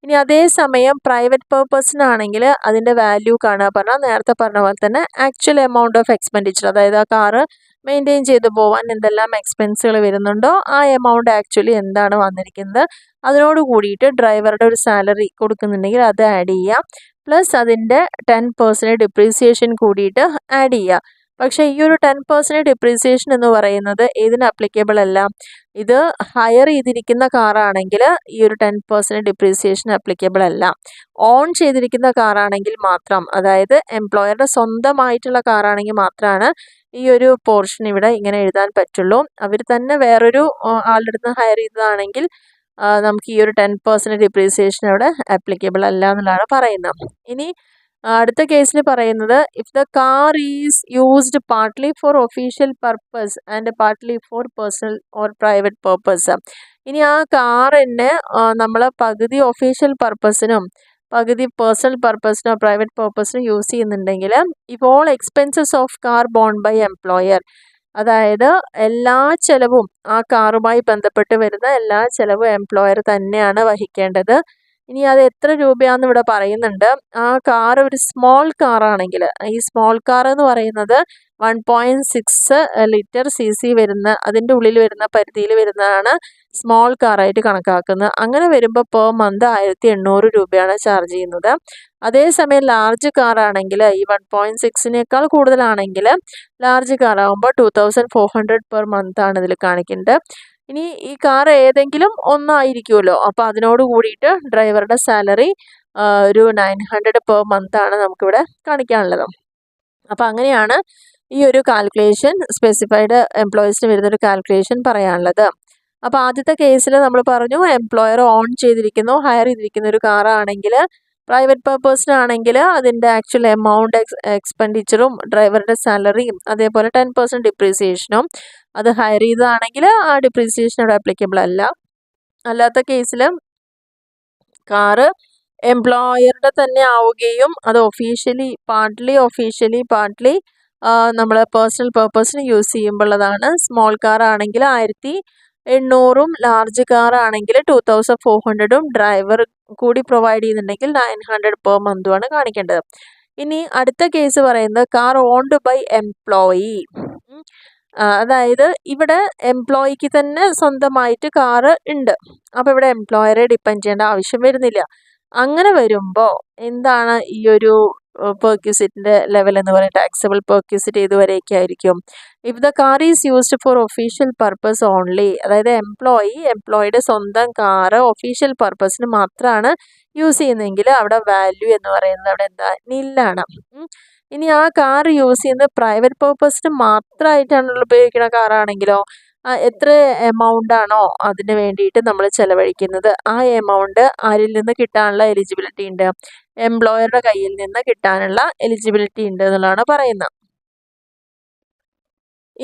ഇനി അതേസമയം പ്രൈവറ്റ് പേർപ്പസിനാണെങ്കിൽ അതിൻ്റെ വാല്യൂ കാണുക പറഞ്ഞാൽ നേരത്തെ പറഞ്ഞ പോലെ തന്നെ ആക്ച്വൽ എമൗണ്ട് ഓഫ് എക്സ്പെൻഡിച്ചർ, അതായത് ആ കാറ് മെയിൻറ്റെയിൻ ചെയ്തു പോകാൻ എന്തെല്ലാം എക്സ്പെൻസുകൾ വരുന്നുണ്ടോ ആ എമൗണ്ട് ആക്ച്വലി എന്താണ് വന്നിരിക്കുന്നത് അതിനോട് കൂടിയിട്ട് ഡ്രൈവറുടെ ഒരു സാലറി കൊടുക്കുന്നുണ്ടെങ്കിൽ അത് ആഡ് ചെയ്യുക, പ്ലസ് അതിൻ്റെ 10% ഡിപ്രീസിയേഷൻ കൂടിയിട്ട് ആഡ് ചെയ്യുക. പക്ഷേ ഈ ഒരു 10% ഡിപ്രീസിയേഷൻ എന്ന് പറയുന്നത് ഏതിന് അപ്ലിക്കബിൾ അല്ല? ഇത് ഹയർ ചെയ്തിരിക്കുന്ന കാറാണെങ്കിൽ ഈ ഒരു 10% ഡിപ്രീസിയേഷൻ അപ്ലിക്കബിൾ അല്ല. ഓൺ ചെയ്തിരിക്കുന്ന കാറാണെങ്കിൽ മാത്രം, അതായത് എംപ്ലോയറുടെ സ്വന്തമായിട്ടുള്ള കാറാണെങ്കിൽ മാത്രമാണ് ഈ ഒരു പോർഷൻ ഇവിടെ ഇങ്ങനെ എഴുതാൻ പറ്റുള്ളൂ. അവർ തന്നെ വേറൊരു ആളുടെ അടുത്ത് ഹയർ ചെയ്തതാണെങ്കിൽ നമുക്ക് ഈ ഒരു 10% ഡിപ്രീസിയേഷൻ അവിടെ ആപ്ലിക്കബിൾ അല്ല എന്നുള്ളതാണ് പറയുന്നത്. ഇനി അടുത്ത കേസിൽ പറയുന്നത് if the car is used partly for official purpose and partly for personal or private purpose. ഇനി ആ കാറിനെ നമ്മൾ പകുതി ഒഫീഷ്യൽ പർപ്പസിനും പകുതി പേഴ്സണൽ പർപ്പസിനോ പ്രൈവറ്റ് പർപ്പസിനോ യൂസ് ചെയ്യുന്നുണ്ടെങ്കിൽ if all expenses of car borne by employer, അതായത് എല്ലാ ചെലവും ആ കാറുമായി ബന്ധപ്പെട്ട് വരുന്ന എല്ലാ ചെലവും എംപ്ലോയർ തന്നെയാണ് വഹിക്കേണ്ടത്. ഇനി അത് എത്ര രൂപയാണെന്ന് ഇവിടെ പറയുന്നുണ്ട്. ആ കാർ ഒരു സ്മോൾ കാറാണെങ്കിൽ, ഈ സ്മോൾ കാർ എന്ന് പറയുന്നത് 1.6 ലിറ്റർ CC വരുന്ന അതിൻ്റെ ഉള്ളിൽ വരുന്ന പരിധിയിൽ വരുന്നതാണ് സ്മോൾ കാറായിട്ട് കണക്കാക്കുന്നത്. അങ്ങനെ വരുമ്പോൾ പെർ മന്ത് 1800 രൂപയാണ് ചാർജ് ചെയ്യുന്നത്. അതേസമയം ലാർജ് കാറാണെങ്കിൽ ഈ 1.6നേക്കാൾ കൂടുതലാണെങ്കിൽ ലാർജ് കാറാകുമ്പോൾ 2400 പെർ മന്ത് ആണ് ഇതിൽ കാണിക്കുന്നത്. ഇനി ഈ കാർ ഏതെങ്കിലും ഒന്നായിരിക്കുമല്ലോ, അപ്പോൾ അതിനോട് കൂടിയിട്ട് ഡ്രൈവറുടെ സാലറി ഒരു 900 പെർ മന്ത് ആണ് നമുക്കിവിടെ കാണിക്കാനുള്ളത്. അപ്പോൾ അങ്ങനെയാണ് ഈ ഒരു കാൽക്കുലേഷൻ സ്പെസിഫൈഡ് എംപ്ലോയീസിന് വരുന്നൊരു കാൽക്കുലേഷൻ പറയാനുള്ളത്. അപ്പോൾ ആദ്യത്തെ കേസിൽ നമ്മൾ പറഞ്ഞു എംപ്ലോയർ ഓൺ ചെയ്തിരിക്കുന്നു ഹയർ ചെയ്തിരിക്കുന്ന ഒരു കാറാണെങ്കിൽ, പ്രൈവറ്റ് പർപ്പസിനാണെങ്കിൽ അതിൻ്റെ ആക്ച്വൽ എമൗണ്ട് എക്സ്പെൻഡിച്ചറും ഡ്രൈവറുടെ സാലറിയും അതേപോലെ 10% ഡിപ്രീസിയേഷനും, അത് ഹയർ ചെയ്തതാണെങ്കിൽ ആ ഡിപ്രീസിയേഷൻ അവിടെ ആപ്ലിക്കബിൾ അല്ല. അല്ലാത്ത കേസിൽ കാറ് എംപ്ലോയറുടെ തന്നെ ആവുകയും അത് പാർട്ട്ലി നമ്മൾ പേഴ്സണൽ പർപ്പസിന് യൂസ് ചെയ്യുമ്പോഴതാണ്. സ്മോൾ കാർ ആണെങ്കിൽ 1800 ലാർജ് കാർ ആണെങ്കിൽ 2400 ഡ്രൈവർ കൂടി പ്രൊവൈഡ് ചെയ്യുന്നുണ്ടെങ്കിൽ 900 പെർ മന്തുമാണ് കാണിക്കേണ്ടത്. ഇനി അടുത്ത കേസ് പറയുന്നത് കാർ ഓൺഡ് ബൈ എംപ്ലോയി. അതായത് ഇവിടെ എംപ്ലോയിക്ക് തന്നെ സ്വന്തമായിട്ട് കാറ് ഉണ്ട്, അപ്പോൾ ഇവിടെ എംപ്ലോയറെ ഡിപ്പെൻഡ് ചെയ്യേണ്ട ആവശ്യം വരുന്നില്ല. അങ്ങനെ വരുമ്പോൾ എന്താണ് ഈ ഒരു പെർക്യൂസിറ്റിൻ്റെ ലെവൽ എന്ന് പറയുന്നത്? ടാക്സബിൾ പെർക്യൂസിറ്റ് ഏതുവരെയൊക്കെ ആയിരിക്കും? If the car is used for official purpose only, അതായത് എംപ്ലോയിയുടെ സ്വന്തം കാറ് ഒഫീഷ്യൽ പർപ്പസിന് മാത്രമാണ് യൂസ് ചെയ്യുന്നതെങ്കിൽ അവിടെ വാല്യൂ എന്ന് പറയുന്നത് അവിടെ എന്താ? നില്ലാണ്. ഇനി ആ കാർ യൂസ് ചെയ്യുന്നത് പ്രൈവറ്റ് പർപ്പസിന് മാത്രമായിട്ടാണല്ലോ ഉപയോഗിക്കുന്ന കാറാണെങ്കിലോ എത്ര എമൗണ്ട് ആണോ അതിന് വേണ്ടിയിട്ട് നമ്മൾ ചിലവഴിക്കുന്നത് ആ എമൗണ്ട് ആരിൽ നിന്ന് കിട്ടാനുള്ള എലിജിബിലിറ്റി ഉണ്ട്? എംപ്ലോയറുടെ കയ്യിൽ നിന്ന് കിട്ടാനുള്ള എലിജിബിലിറ്റി ഉണ്ട് എന്നുള്ളതാണ് പറയുന്നത്.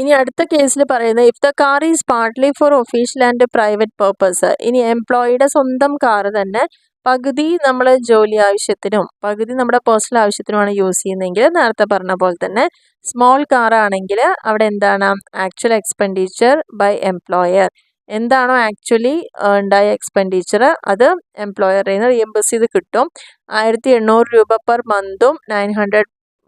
ഇനി അടുത്ത കേസിൽ പറയുന്നത് if the car is partly for official and private purpose. ഇനി എംപ്ലോയിയുടെ സ്വന്തം കാറ് തന്നെ പകുതി നമ്മൾ ജോലി ആവശ്യത്തിനും പകുതി നമ്മുടെ പേഴ്സണൽ ആവശ്യത്തിനുമാണ് യൂസ് ചെയ്യുന്നതെങ്കിൽ നേരത്തെ പറഞ്ഞ പോലെ തന്നെ സ്മോൾ കാറാണെങ്കിൽ അവിടെ എന്താണ്? Actual expenditure by employer. എന്താണോ ആക്ച്വലി ഉണ്ടായ എക്സ്പെൻഡിച്ചർ അത് എംപ്ലോയറിൽ നിന്ന് റിയംബേഴ്സ് ചെയ്ത് കിട്ടും. 1800 രൂപ പെർ മന്തും 900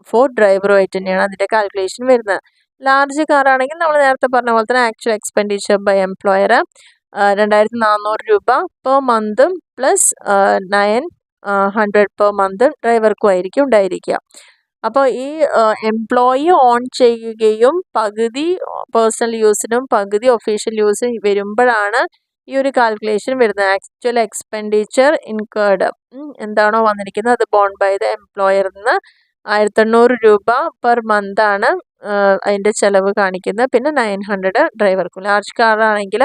ഫോർ ഡ്രൈവറുമായിട്ട് തന്നെയാണ് അതിൻ്റെ കാൽക്കുലേഷൻ വരുന്നത്. ലാർജ് കാറാണെങ്കിൽ നമ്മൾ നേരത്തെ പറഞ്ഞ പോലെ തന്നെ ആക്ച്വൽ എക്സ്പെൻഡിച്ചർ ബൈ എംപ്ലോയർ 2400 രൂപ പെർ മന്തും പ്ലസ് 900 പെർ മന്ത് ഡ്രൈവർക്കും ആയിരിക്കും ഉണ്ടായിരിക്കുക. അപ്പോൾ ഈ എംപ്ലോയി ഓൺ ചെയ്യുകയും പകുതി പേഴ്സണൽ യൂസിനും പകുതി ഒഫീഷ്യൽ യൂസിനും വരുമ്പോഴാണ് ഈ ഒരു കാൽക്കുലേഷൻ വരുന്നത്. ആക്ച്വൽ എക്സ്പെൻഡിച്ചർ ഇൻകേർഡ് എന്താണോ വന്നിരിക്കുന്നത് അത് ബോൺ ബൈ ദ എംപ്ലോയറിൽ നിന്ന് 1800 രൂപ പെർ മന്താണ് അതിൻ്റെ ചിലവ് കാണിക്കുന്നത്. പിന്നെ 900 ഡ്രൈവർക്കും. ലാർജ് കാറാണെങ്കിൽ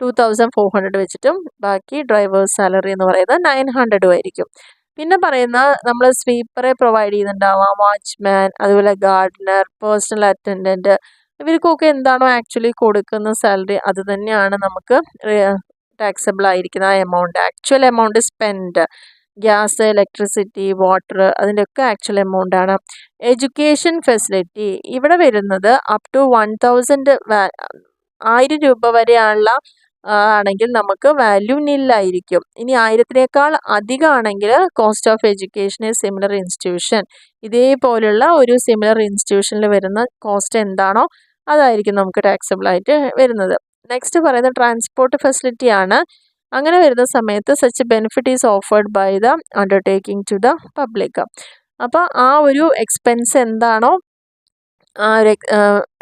2400 വെച്ചിട്ടും ബാക്കി ഡ്രൈവേഴ്സ് സാലറി എന്ന് പറയുന്നത് 900 ആയിരിക്കും. പിന്നെ പറയുന്ന നമ്മൾ സ്വീപ്പറെ പ്രൊവൈഡ് ചെയ്യുന്നുണ്ടാവാം, വാച്ച്മാൻ, അതുപോലെ ഗാർഡനർ, പേഴ്സണൽ അറ്റൻഡൻറ്റ്, ഇവർക്കൊക്കെ എന്താണോ ആക്ച്വലി കൊടുക്കുന്ന സാലറി അത് തന്നെയാണ് നമുക്ക് ടാക്സബിൾ ആയിരിക്കുന്ന ആ amount. Actual amount spend gas, electricity, water അതിൻ്റെയൊക്കെ ആക്ച്വൽ എമൗണ്ട് ആണ്. എഡ്യൂക്കേഷൻ ഫെസിലിറ്റി ഇവിടെ വരുന്നത് അപ് ടു 1000 രൂപ വരെയുള്ള ആണെങ്കിൽ നമുക്ക് വാല്യൂ നില്ലായിരിക്കും. ഇനി 1000-നേക്കാൾ അധികമാണെങ്കിൽ cost of education similar institution, ഇതേപോലുള്ള ഒരു സിമിലർ ഇൻസ്റ്റിറ്റ്യൂഷനിൽ വരുന്ന കോസ്റ്റ് എന്താണോ അതായിരിക്കും നമുക്ക് ടാക്സബിൾ ആയിട്ട് വരുന്നത്. നെക്സ്റ്റ് പറയുന്നത് ട്രാൻസ്പോർട്ട് ഫെസിലിറ്റി ആണ്. അങ്ങനെ വരുന്ന സമയത്ത് such benefit is offered by the undertaking to the public. അപ്പോൾ ആ ഒരു എക്സ്പെൻസ് എന്താണോ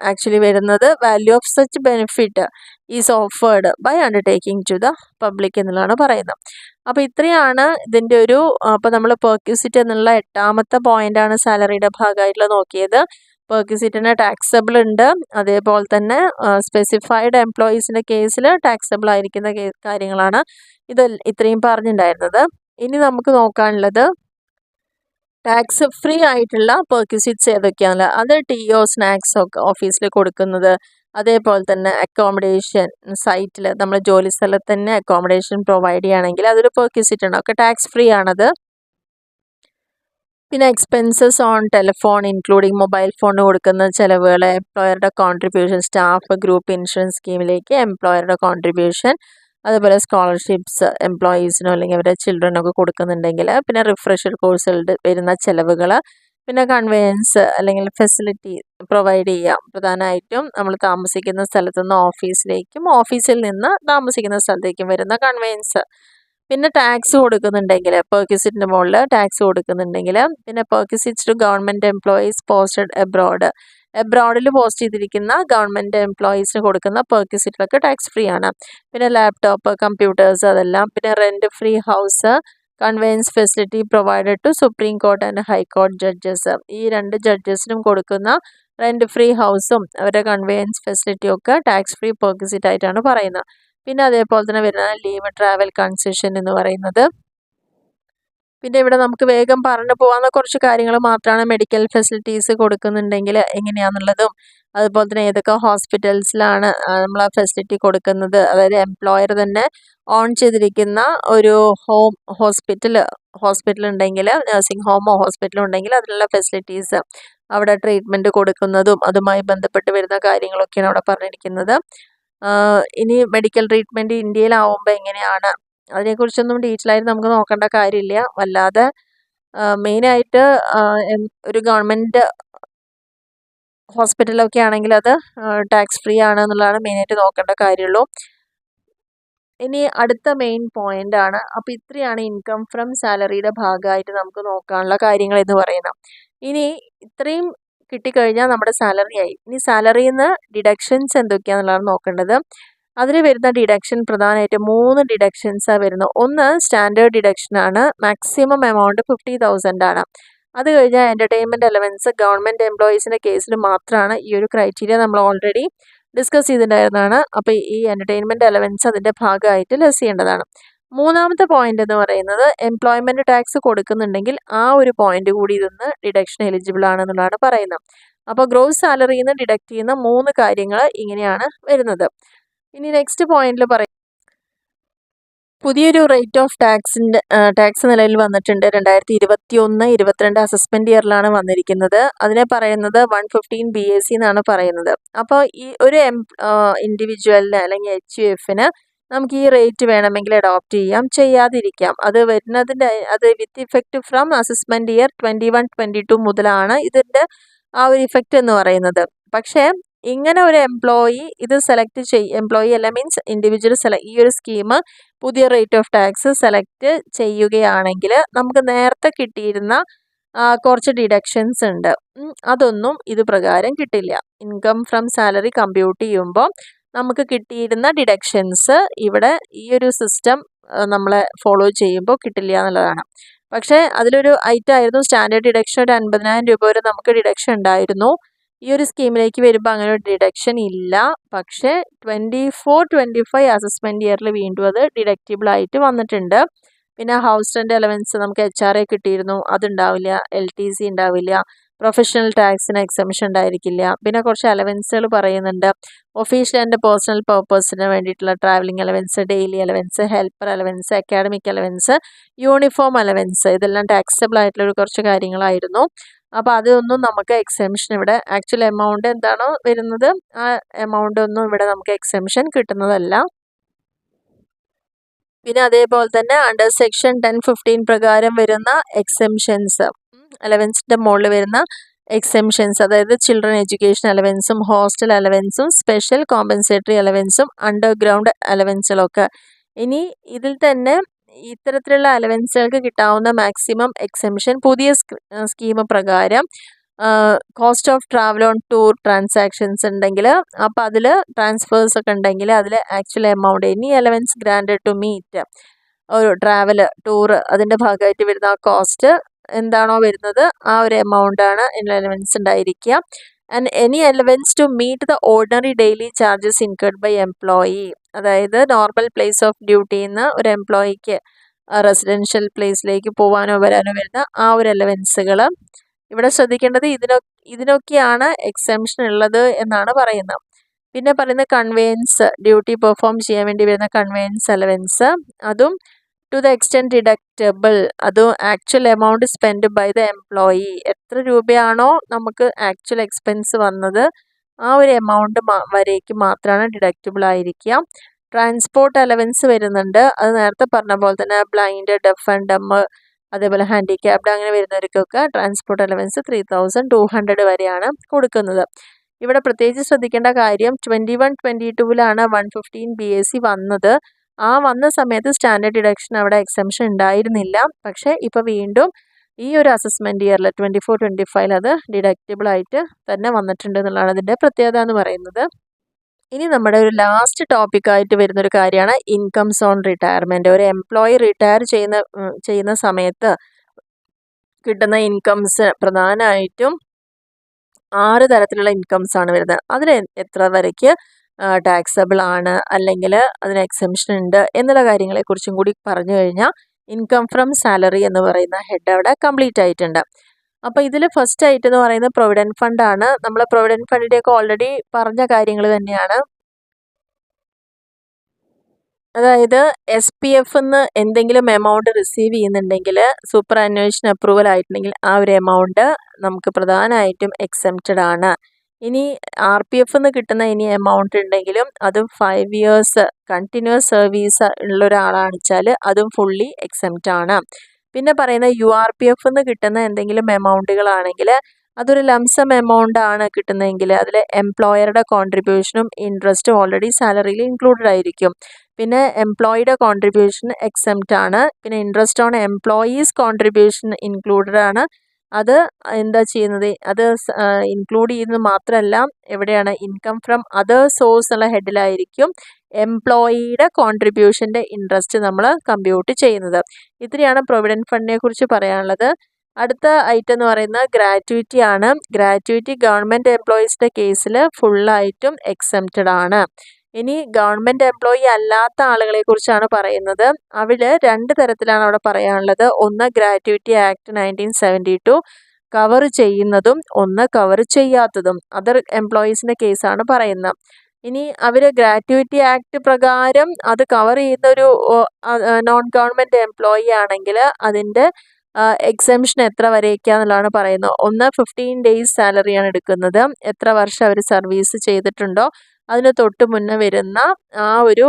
ആക്ച്വലി വരുന്നത്, value of such benefit is offered by undertaking to the public എന്നുള്ളതാണ് പറയുന്നത്. അപ്പോൾ ഇത്രയാണ് ഇതിൻ്റെ ഒരു അപ്പോൾ നമ്മൾ പെർക്യൂസിറ്റ് എന്നുള്ള 8ാമത്തെ പോയിൻ്റാണ് സാലറിയുടെ ഭാഗമായിട്ടുള്ള നോക്കിയത്. പെർക്യൂസിറ്റിന് ടാക്സബിൾ ഉണ്ട്, അതേപോലെ തന്നെ സ്പെസിഫൈഡ് എംപ്ലോയീസിൻ്റെ കേസിൽ ടാക്സബിൾ ആയിരിക്കുന്ന കാര്യങ്ങളാണ് ഇത്രയും പറഞ്ഞിട്ടുണ്ടായിരുന്നത്. ഇനി നമുക്ക് നോക്കാനുള്ളത് ടാക്സ് ഫ്രീ ആയിട്ടുള്ള പെർക്യൂസിറ്റ്സ് ഏതൊക്കെയാണല്ലോ. അത് TO സ്നാക്സ് ഒക്കെ ഓഫീസിൽ കൊടുക്കുന്നത്, അതേപോലെ തന്നെ അക്കോമഡേഷൻ സൈറ്റിൽ നമ്മൾ ജോലി സ്ഥലത്ത് തന്നെ അക്കോമഡേഷൻ പ്രൊവൈഡ് ചെയ്യുകയാണെങ്കിൽ അതൊരു പെർക്യൂസിറ്റ് ആണ്, ഒക്കെ ടാക്സ് ഫ്രീ ആണത്. പിന്നെ expenses on telephone including mobile ഫോണിന് കൊടുക്കുന്ന ചിലവുകൾ, എംപ്ലോയറുടെ കോൺട്രിബ്യൂഷൻ, സ്റ്റാഫ് ഗ്രൂപ്പ് ഇൻഷുറൻസ് സ്കീമിലേക്ക് എംപ്ലോയറുടെ കോൺട്രിബ്യൂഷൻ, അതുപോലെ സ്കോളർഷിപ്സ് എംപ്ലോയീസിനോ അല്ലെങ്കിൽ അവരുടെ ചിൽഡ്രനൊക്കെ കൊടുക്കുന്നുണ്ടെങ്കിൽ, പിന്നെ റിഫ്രഷർ കോഴ്സുകളുടെ വരുന്ന ചിലവുകൾ, പിന്നെ കൺവെയൻസ് അല്ലെങ്കിൽ ഫെസിലിറ്റി പ്രൊവൈഡ് ചെയ്യാം. പ്രധാനമായിട്ടും നമ്മൾ താമസിക്കുന്ന സ്ഥലത്തു നിന്ന് ഓഫീസിലേക്കും ഓഫീസിൽ നിന്ന് താമസിക്കുന്ന സ്ഥലത്തേക്കും വരുന്ന കൺവെയൻസ്, പിന്നെ ടാക്സ് കൊടുക്കുന്നുണ്ടെങ്കിൽ പെർക്യൂസിറ്റിൻ്റെ മുകളിൽ ടാക്സ് കൊടുക്കുന്നുണ്ടെങ്കിൽ, പിന്നെ perquisites to government employees posted എബ്രോഡിൽ പോസ്റ്റ് ചെയ്തിരിക്കുന്ന ഗവൺമെൻറ് എംപ്ലോയീസിന് കൊടുക്കുന്ന പെർക്യൂസിറ്റിലൊക്കെ ടാക്സ് ഫ്രീ ആണ്. പിന്നെ ലാപ്ടോപ്പ്, കമ്പ്യൂട്ടേഴ്സ് അതെല്ലാം, പിന്നെ rent free house, conveyance facility provided to supreme court and high court judges. ഈ 2 ജഡ്ജസിനും കൊടുക്കുന്ന റെൻറ്റ് ഫ്രീ ഹൗസും അവരുടെ കൺവെയൻസ് ഫെസിലിറ്റിയും ഒക്കെ ടാക്സ് ഫ്രീ പെർക്യൂസിറ്റ് ആയിട്ടാണ് പറയുന്നത്. പിന്നെ അതേപോലെ തന്നെ വരുന്ന ലീവ് ട്രാവൽ കൺസെഷൻ എന്ന് പറയുന്നത്. പിന്നെ ഇവിടെ നമുക്ക് വേഗം പറഞ്ഞു പോകാവുന്ന കുറച്ച് കാര്യങ്ങൾ മാത്രമാണ്. മെഡിക്കൽ ഫെസിലിറ്റീസ് കൊടുക്കുന്നുണ്ടെങ്കിൽ എങ്ങനെയാണെന്നുള്ളതും, അതുപോലെ തന്നെ ഏതൊക്കെ ഹോസ്പിറ്റൽസിലാണ് നമ്മൾ ആ ഫെസിലിറ്റി കൊടുക്കുന്നത്, അതായത് എംപ്ലോയർ തന്നെ ഓൺ ചെയ്തിരിക്കുന്ന ഒരു ഹോസ്പിറ്റൽ ഉണ്ടെങ്കിൽ, നഴ്സിംഗ് ഹോമോ ഹോസ്പിറ്റലോ ഉണ്ടെങ്കിൽ അതിനുള്ള ഫെസിലിറ്റീസ്, അവിടെ ട്രീറ്റ്മെൻറ്റ് കൊടുക്കുന്നതും അതുമായി ബന്ധപ്പെട്ട് വരുന്ന കാര്യങ്ങളൊക്കെയാണ് അവിടെ പറഞ്ഞിരിക്കുന്നത്. ഇനി മെഡിക്കൽ ട്രീറ്റ്മെൻറ്റ് ഇന്ത്യയിലാവുമ്പോൾ എങ്ങനെയാണ്, അതിനെക്കുറിച്ചൊന്നും ഡീറ്റെയിൽ ആയിട്ട് നമുക്ക് നോക്കേണ്ട കാര്യമില്ല. വല്ലാതെ മെയിനായിട്ട് ഒരു ഗവൺമെൻറ് ഹോസ്പിറ്റലൊക്കെ ആണെങ്കിൽ അത് ടാക്സ് ഫ്രീ ആണ് എന്നുള്ളതാണ് മെയിനായിട്ട് നോക്കേണ്ട കാര്യമുള്ളൂ. ഇനി അടുത്ത മെയിൻ പോയിന്റ് ആണ്. അപ്പോൾ ഇത്രയാണ് ഇൻകം ഫ്രം സാലറിയുടെ ഭാഗമായിട്ട് നമുക്ക് നോക്കാനുള്ള കാര്യങ്ങൾ എന്ന് പറയുന്നത്. ഇനി ഇത്രയും കിട്ടിക്കഴിഞ്ഞാൽ നമ്മുടെ സാലറി ആയി. ഇനി സാലറിയിൽ നിന്ന് ഡിഡക്ഷൻസ് എന്തൊക്കെയാണെന്നുള്ളതാണ് നോക്കേണ്ടത്. അതിൽ വരുന്ന ഡിഡക്ഷൻ പ്രധാനമായിട്ട് 3 ഡിഡക്ഷൻസാണ് വരുന്നത്. ഒന്ന് സ്റ്റാൻഡേർഡ് ഡിഡക്ഷൻ ആണ്, മാക്സിമം എമൗണ്ട് 50,000 ആണ്. അത് കഴിഞ്ഞാൽ എൻ്റർടൈൻമെൻറ്റ് അലവൻസ് ഗവൺമെൻറ് എംപ്ലോയീസിൻ്റെ കേസിൽ മാത്രമാണ് ഈ ഒരു ക്രൈറ്റീരിയ നമ്മൾ ഓൾറെഡി ഡിസ്കസ് ചെയ്തിട്ടുണ്ടായിരുന്നതാണ്. അപ്പോൾ ഈ എൻ്റർടൈൻമെൻറ്റ് അലവൻസ് അതിൻ്റെ ഭാഗമായിട്ട് ലെസ് ചെയ്യേണ്ടതാണ്. മൂന്നാമത്തെ പോയിന്റ് എന്ന് പറയുന്നത് എംപ്ലോയ്മെൻറ്റ് ടാക്സ് കൊടുക്കുന്നുണ്ടെങ്കിൽ ആ ഒരു പോയിന്റ് കൂടി ഇതൊന്ന് ഡിഡക്ഷൻ എലിജിബിൾ ആണെന്നുള്ളതാണ് പറയുന്നത്. അപ്പോൾ ഗ്രോസ് സാലറിയിൽ നിന്ന് ഡിഡക്റ്റ് ചെയ്യുന്ന 3 കാര്യങ്ങൾ ഇങ്ങനെയാണ് വരുന്നത്. ഇനി നെക്സ്റ്റ് പോയിന്റിൽ പറയും പുതിയൊരു റേറ്റ് ഓഫ് ടാക്സ് നിലവിൽ വന്നിട്ടുണ്ട്. 2021-22 അസസ്മെന്റ് ഇയറിലാണ് വന്നിരിക്കുന്നത്. അതിനെ പറയുന്നത് 115 BAC എന്നാണ് പറയുന്നത്. അപ്പോൾ ഈ ഒരു ഇൻഡിവിജ്വലിന് അല്ലെങ്കിൽ HUFന് നമുക്ക് ഈ റേറ്റ് വേണമെങ്കിൽ അഡോപ്റ്റ് ചെയ്യാം, ചെയ്യാതിരിക്കാം. അത് വിത്ത് ഇഫക്റ്റ് ഫ്രം അസസ്മെന്റ് ഇയർ 21-22 മുതലാണ് ഇതിൻ്റെ ആ ഒരു ഇഫക്റ്റ് എന്ന് പറയുന്നത്. പക്ഷേ ഇങ്ങനെ ഒരു എംപ്ലോയി ഇത് എംപ്ലോയി അല്ല മീൻസ് ഇൻഡിവിജ്വൽ ഈ ഒരു സ്കീം പുതിയ റേറ്റ് ഓഫ് ടാക്സ് സെലക്ട് ചെയ്യുകയാണെങ്കിൽ നമുക്ക് നേരത്തെ കിട്ടിയിരുന്ന കുറച്ച് ഡിഡക്ഷൻസ് ഉണ്ട്, അതൊന്നും ഇത് പ്രകാരം കിട്ടില്ല. ഇൻകം ഫ്രം സാലറി കമ്പ്യൂട്ട് ചെയ്യുമ്പോൾ നമുക്ക് കിട്ടിയിരുന്ന ഡിഡക്ഷൻസ് ഇവിടെ ഈ ഒരു സിസ്റ്റം നമ്മളെ ഫോളോ ചെയ്യുമ്പോൾ കിട്ടില്ല എന്നുള്ളതാണ്. പക്ഷേ അതിലൊരു ഐറ്റം ആയിരുന്നു സ്റ്റാൻഡേർഡ് ഡിഡക്ഷൻ. ഒരു 50,000 രൂപ വരെ നമുക്ക് ഡിഡക്ഷൻ ഉണ്ടായിരുന്നു. ഈ ഒരു സ്കീമിലേക്ക് വരുമ്പോൾ അങ്ങനെ ഒരു ഡിഡക്ഷൻ ഇല്ല. പക്ഷേ 24-25 അസസ്മെന്റ് ഇയറിൽ വീണ്ടും അത് ഡിഡക്റ്റബിൾ ആയിട്ട് വന്നിട്ടുണ്ട്. പിന്നെ ഹൗസ് റെന്റ് അലവൻസ് നമുക്ക് HRA കിട്ടിയിരുന്നു, അതുണ്ടാവില്ല. LTC ഉണ്ടാവില്ല. പ്രൊഫഷണൽ ടാക്സിന് എക്സംഷൻ ഉണ്ടായിരിക്കില്ല. പിന്നെ കുറച്ച് അലവൻസുകൾ പറയുന്നുണ്ട്. ഒഫീഷ്യൽ ആൻഡ് പേഴ്സണൽ പർപ്പസിന് വേണ്ടിയിട്ടുള്ള travelling allowance, daily allowance, helper allowance, academic allowance, uniform allowance, ഇതെല്ലാം ടാക്സബിൾ ആയിട്ടുള്ള കുറച്ച് കാര്യങ്ങളായിരുന്നു. അപ്പോൾ അതൊന്നും നമുക്ക് എക്സംഷൻ ഇവിടെ ആക്ച്വൽ എമൗണ്ട് എന്താണോ വരുന്നത് ആ എമൗണ്ട് ഒന്നും ഇവിടെ നമുക്ക് എക്സംഷൻ കിട്ടുന്നതല്ല. പിന്നെ അതേപോലെ തന്നെ അണ്ടർ സെക്ഷൻ 10-15 പ്രകാരം വരുന്ന എക്സംഷൻസ്, അലവൻസിൻ്റെ മുകളിൽ വരുന്ന എക്സെംഷൻസ്, അതായത് ചിൽഡ്രൻ എഡ്യൂക്കേഷൻ അലവൻസും ഹോസ്റ്റൽ അലവൻസും സ്പെഷ്യൽ കോമ്പൻസേറ്ററി അലവൻസും അണ്ടർഗ്രൗണ്ട് അലവൻസുകളൊക്കെ. ഇനി ഇതിൽ തന്നെ ഇത്തരത്തിലുള്ള അലവൻസുകൾക്ക് കിട്ടാവുന്ന മാക്സിമം എക്സെംഷൻ പുതിയ സ്കീം പ്രകാരം cost of travel on tour transactions ഉണ്ടെങ്കിൽ, അപ്പോൾ അതിൽ ട്രാൻസ്ഫേഴ്സ് ഒക്കെ ഉണ്ടെങ്കിൽ അതിൽ actual amount any allowance granted to meet ഒരു ട്രാവൽ ടൂർ അതിൻ്റെ ഭാഗമായിട്ട് വരുന്ന ആ കോസ്റ്റ് എന്താണോ വരുന്നത് ആ ഒരു എമൗണ്ടാണ് അലവൻസ് ഉണ്ടായിരിക്കുക. And any allowance to meet the ordinary daily charges incurred by employee, അതായത് നോർമൽ പ്ലേസ് ഓഫ് ഡ്യൂട്ടിയിൽ നിന്ന് ഒരു എംപ്ലോയിക്ക് റെസിഡൻഷ്യൽ പ്ലേസിലേക്ക് പോകാനോ വരാനോ വരുന്ന ആ ഒരു അലവൻസുകൾ. ഇവിടെ ശ്രദ്ധിക്കേണ്ടത് ഇതിനൊക്കെയാണ് എക്സെംഷൻ ഉള്ളത് എന്നാണ് പറയുന്നത്. പിന്നെ പറയുന്ന കൺവെയൻസ്, ഡ്യൂട്ടി പെർഫോം ചെയ്യാൻ വേണ്ടി വരുന്ന കൺവെയൻസ് അലവൻസ്, അതും ടു ദ എക്സ്റ്റെൻറ്റ് ഡിഡക്റ്റബിൾ, അതും actual amount spend by the employee, എത്ര രൂപയാണോ നമുക്ക് ആക്ച്വൽ എക്സ്പെൻസ് വന്നത് ആ ഒരു എമൗണ്ട് വരേക്ക് മാത്രമാണ് ഡിഡക്റ്റബിൾ ആയിരിക്കുക. ട്രാൻസ്പോർട്ട് അലവൻസ് വരുന്നുണ്ട്. അത് നേരത്തെ പറഞ്ഞ പോലെ തന്നെ ബ്ലൈൻഡ്, ഡെഫ് ആൻഡ് ഡം, അതേപോലെ ഹാൻഡിക്യാപ്ഡ് അങ്ങനെ വരുന്നവർക്കൊക്കെ ട്രാൻസ്പോർട്ട് അലവൻസ് 3200 വരെയാണ് കൊടുക്കുന്നത്. ഇവിടെ പ്രത്യേകിച്ച് ശ്രദ്ധിക്കേണ്ട കാര്യം 21-22 115 BAC വന്നത്. ആ വന്ന സമയത്ത് സ്റ്റാൻഡേർഡ് ഡിഡക്ഷൻ അവിടെ എക്സെംഷൻ ഉണ്ടായിരുന്നില്ല. പക്ഷേ ഇപ്പോൾ വീണ്ടും ഈ ഒരു അസസ്മെൻറ്റ് ഇയറിൽ 24-25 അത് ഡിഡക്റ്റബിൾ ആയിട്ട് തന്നെ വന്നിട്ടുണ്ട് എന്നുള്ളതാണ് അതിൻ്റെ പ്രത്യേകത എന്ന് പറയുന്നത്. ഇനി നമ്മുടെ ഒരു ലാസ്റ്റ് ടോപ്പിക്കായിട്ട് വരുന്നൊരു കാര്യമാണ് ഇൻകംസ് ഓൺ റിട്ടയർമെൻറ്റ്. ഒരു എംപ്ലോയി റിട്ടയർ ചെയ്യുന്ന സമയത്ത് കിട്ടുന്ന ഇൻകംസ് പ്രധാനമായിട്ടും 6 തരത്തിലുള്ള ഇൻകംസ് ആണ് വരുന്നത്. അതിൽ എത്ര വരയ്ക്ക് ടാക്സബിൾ ആണ്, അല്ലെങ്കിൽ അതിന് എക്സെംഷൻ ഉണ്ട് എന്നുള്ള കാര്യങ്ങളെക്കുറിച്ചും കൂടി പറഞ്ഞു കഴിഞ്ഞാൽ ഇൻകം ഫ്രം സാലറി എന്ന് പറയുന്ന ഹെഡ് അവിടെ കംപ്ലീറ്റ് ആയിട്ടുണ്ട്. അപ്പോൾ ഇതിൽ ഫസ്റ്റ് ആയിട്ട് എന്ന് പറയുന്നത് പ്രൊവിഡൻറ്റ് ഫണ്ടാണ്. നമ്മൾ പ്രൊവിഡൻറ്റ് ഫണ്ടിൻ്റെയൊക്കെ ഓൾറെഡി പറഞ്ഞ കാര്യങ്ങൾ തന്നെയാണ്. അതായത് SPF എന്ന് എന്തെങ്കിലും എമൗണ്ട് റിസീവ് ചെയ്യുന്നുണ്ടെങ്കിൽ, സൂപ്പർ ആനുവേഷൻ അപ്രൂവൽ ആയിട്ടുണ്ടെങ്കിൽ ആ ഒരു എമൗണ്ട് നമുക്ക് പ്രധാനമായിട്ടും എക്സെംപ്റ്റഡ് ആണ്. ഇനി RPF എന്ന് കിട്ടുന്ന ഇനി എമൗണ്ട് ഉണ്ടെങ്കിലും അതും 5 years കണ്ടിന്യൂസ് സർവീസ് ഉള്ള ഒരാളാണെന്ന് വെച്ചാൽ അതും ഫുള്ളി എക്സെംപ്റ്റ് ആണ്. പിന്നെ പറയുന്ന URPF എന്ന് കിട്ടുന്ന എന്തെങ്കിലും എമൗണ്ടുകളാണെങ്കിൽ അതൊരു ലംസം എമൗണ്ട് ആണ് കിട്ടുന്നതെങ്കിൽ അതിൽ എംപ്ലോയറുടെ കോൺട്രിബ്യൂഷനും ഇൻട്രസ്റ്റും ഓൾറെഡി സാലറിയിൽ ഇൻക്ലൂഡഡ് ആയിരിക്കും. പിന്നെ എംപ്ലോയിയുടെ കോൺട്രിബ്യൂഷൻ എക്സെംപ്റ്റ് ആണ്. പിന്നെ interest on employees contribution included ആണ്. അത് എന്താ ചെയ്യുന്നത്, അത് ഇൻക്ലൂഡ് ചെയ്യുന്നത് മാത്രമല്ല, എവിടെയാണ് ഇൻകം ഫ്രം അതർ സോഴ്സ് ഉള്ള ഹെഡിലായിരിക്കും എംപ്ലോയിയുടെ കോൺട്രിബ്യൂഷൻ്റെ ഇൻട്രസ്റ്റ് നമ്മൾ കമ്പ്യൂട്ട് ചെയ്യുന്നത്. ഇത്രയാണ് പ്രൊവിഡൻറ്റ് ഫണ്ടിനെ കുറിച്ച് പറയാനുള്ളത്. അടുത്ത ഐറ്റം എന്ന് പറയുന്നത് ഗ്രാറ്റുവിറ്റി ആണ്. ഗ്രാറ്റുവിറ്റി ഗവൺമെൻറ് എംപ്ലോയീസിൻ്റെ കേസിൽ ഫുള്ളായിട്ടും എക്സെംപ്റ്റഡ് ആണ്. ഇനി ഗവൺമെൻറ് എംപ്ലോയി അല്ലാത്ത ആളുകളെ കുറിച്ചാണ് പറയുന്നത്. അവിടെ 2 തരത്തിലാണ് അവിടെ പറയാനുള്ളത്. ഒന്ന് ഗ്രാറ്റുവിറ്റി ആക്ട് 1972 കവർ ചെയ്യുന്നതും ഒന്ന് കവർ ചെയ്യാത്തതും. അതർ എംപ്ലോയീസിൻ്റെ കേസാണ് പറയുന്നത്. ഇനി അവർ ഗ്രാറ്റുവിറ്റി ആക്ട് പ്രകാരം അത് കവർ ചെയ്യുന്ന ഒരു നോൺ ഗവൺമെൻറ് എംപ്ലോയി ആണെങ്കിൽ അതിൻ്റെ എക്സെംഷൻ എത്ര വരെയൊക്കെയാണെന്നുള്ളതാണ് പറയുന്നത്. ഒന്ന് 15 days സാലറിയാണ് എടുക്കുന്നത്. എത്ര വർഷം അവർ സർവീസ് ചെയ്തിട്ടുണ്ടോ അതിന് തൊട്ട് മുന്നേ വരുന്ന ആ ഒരു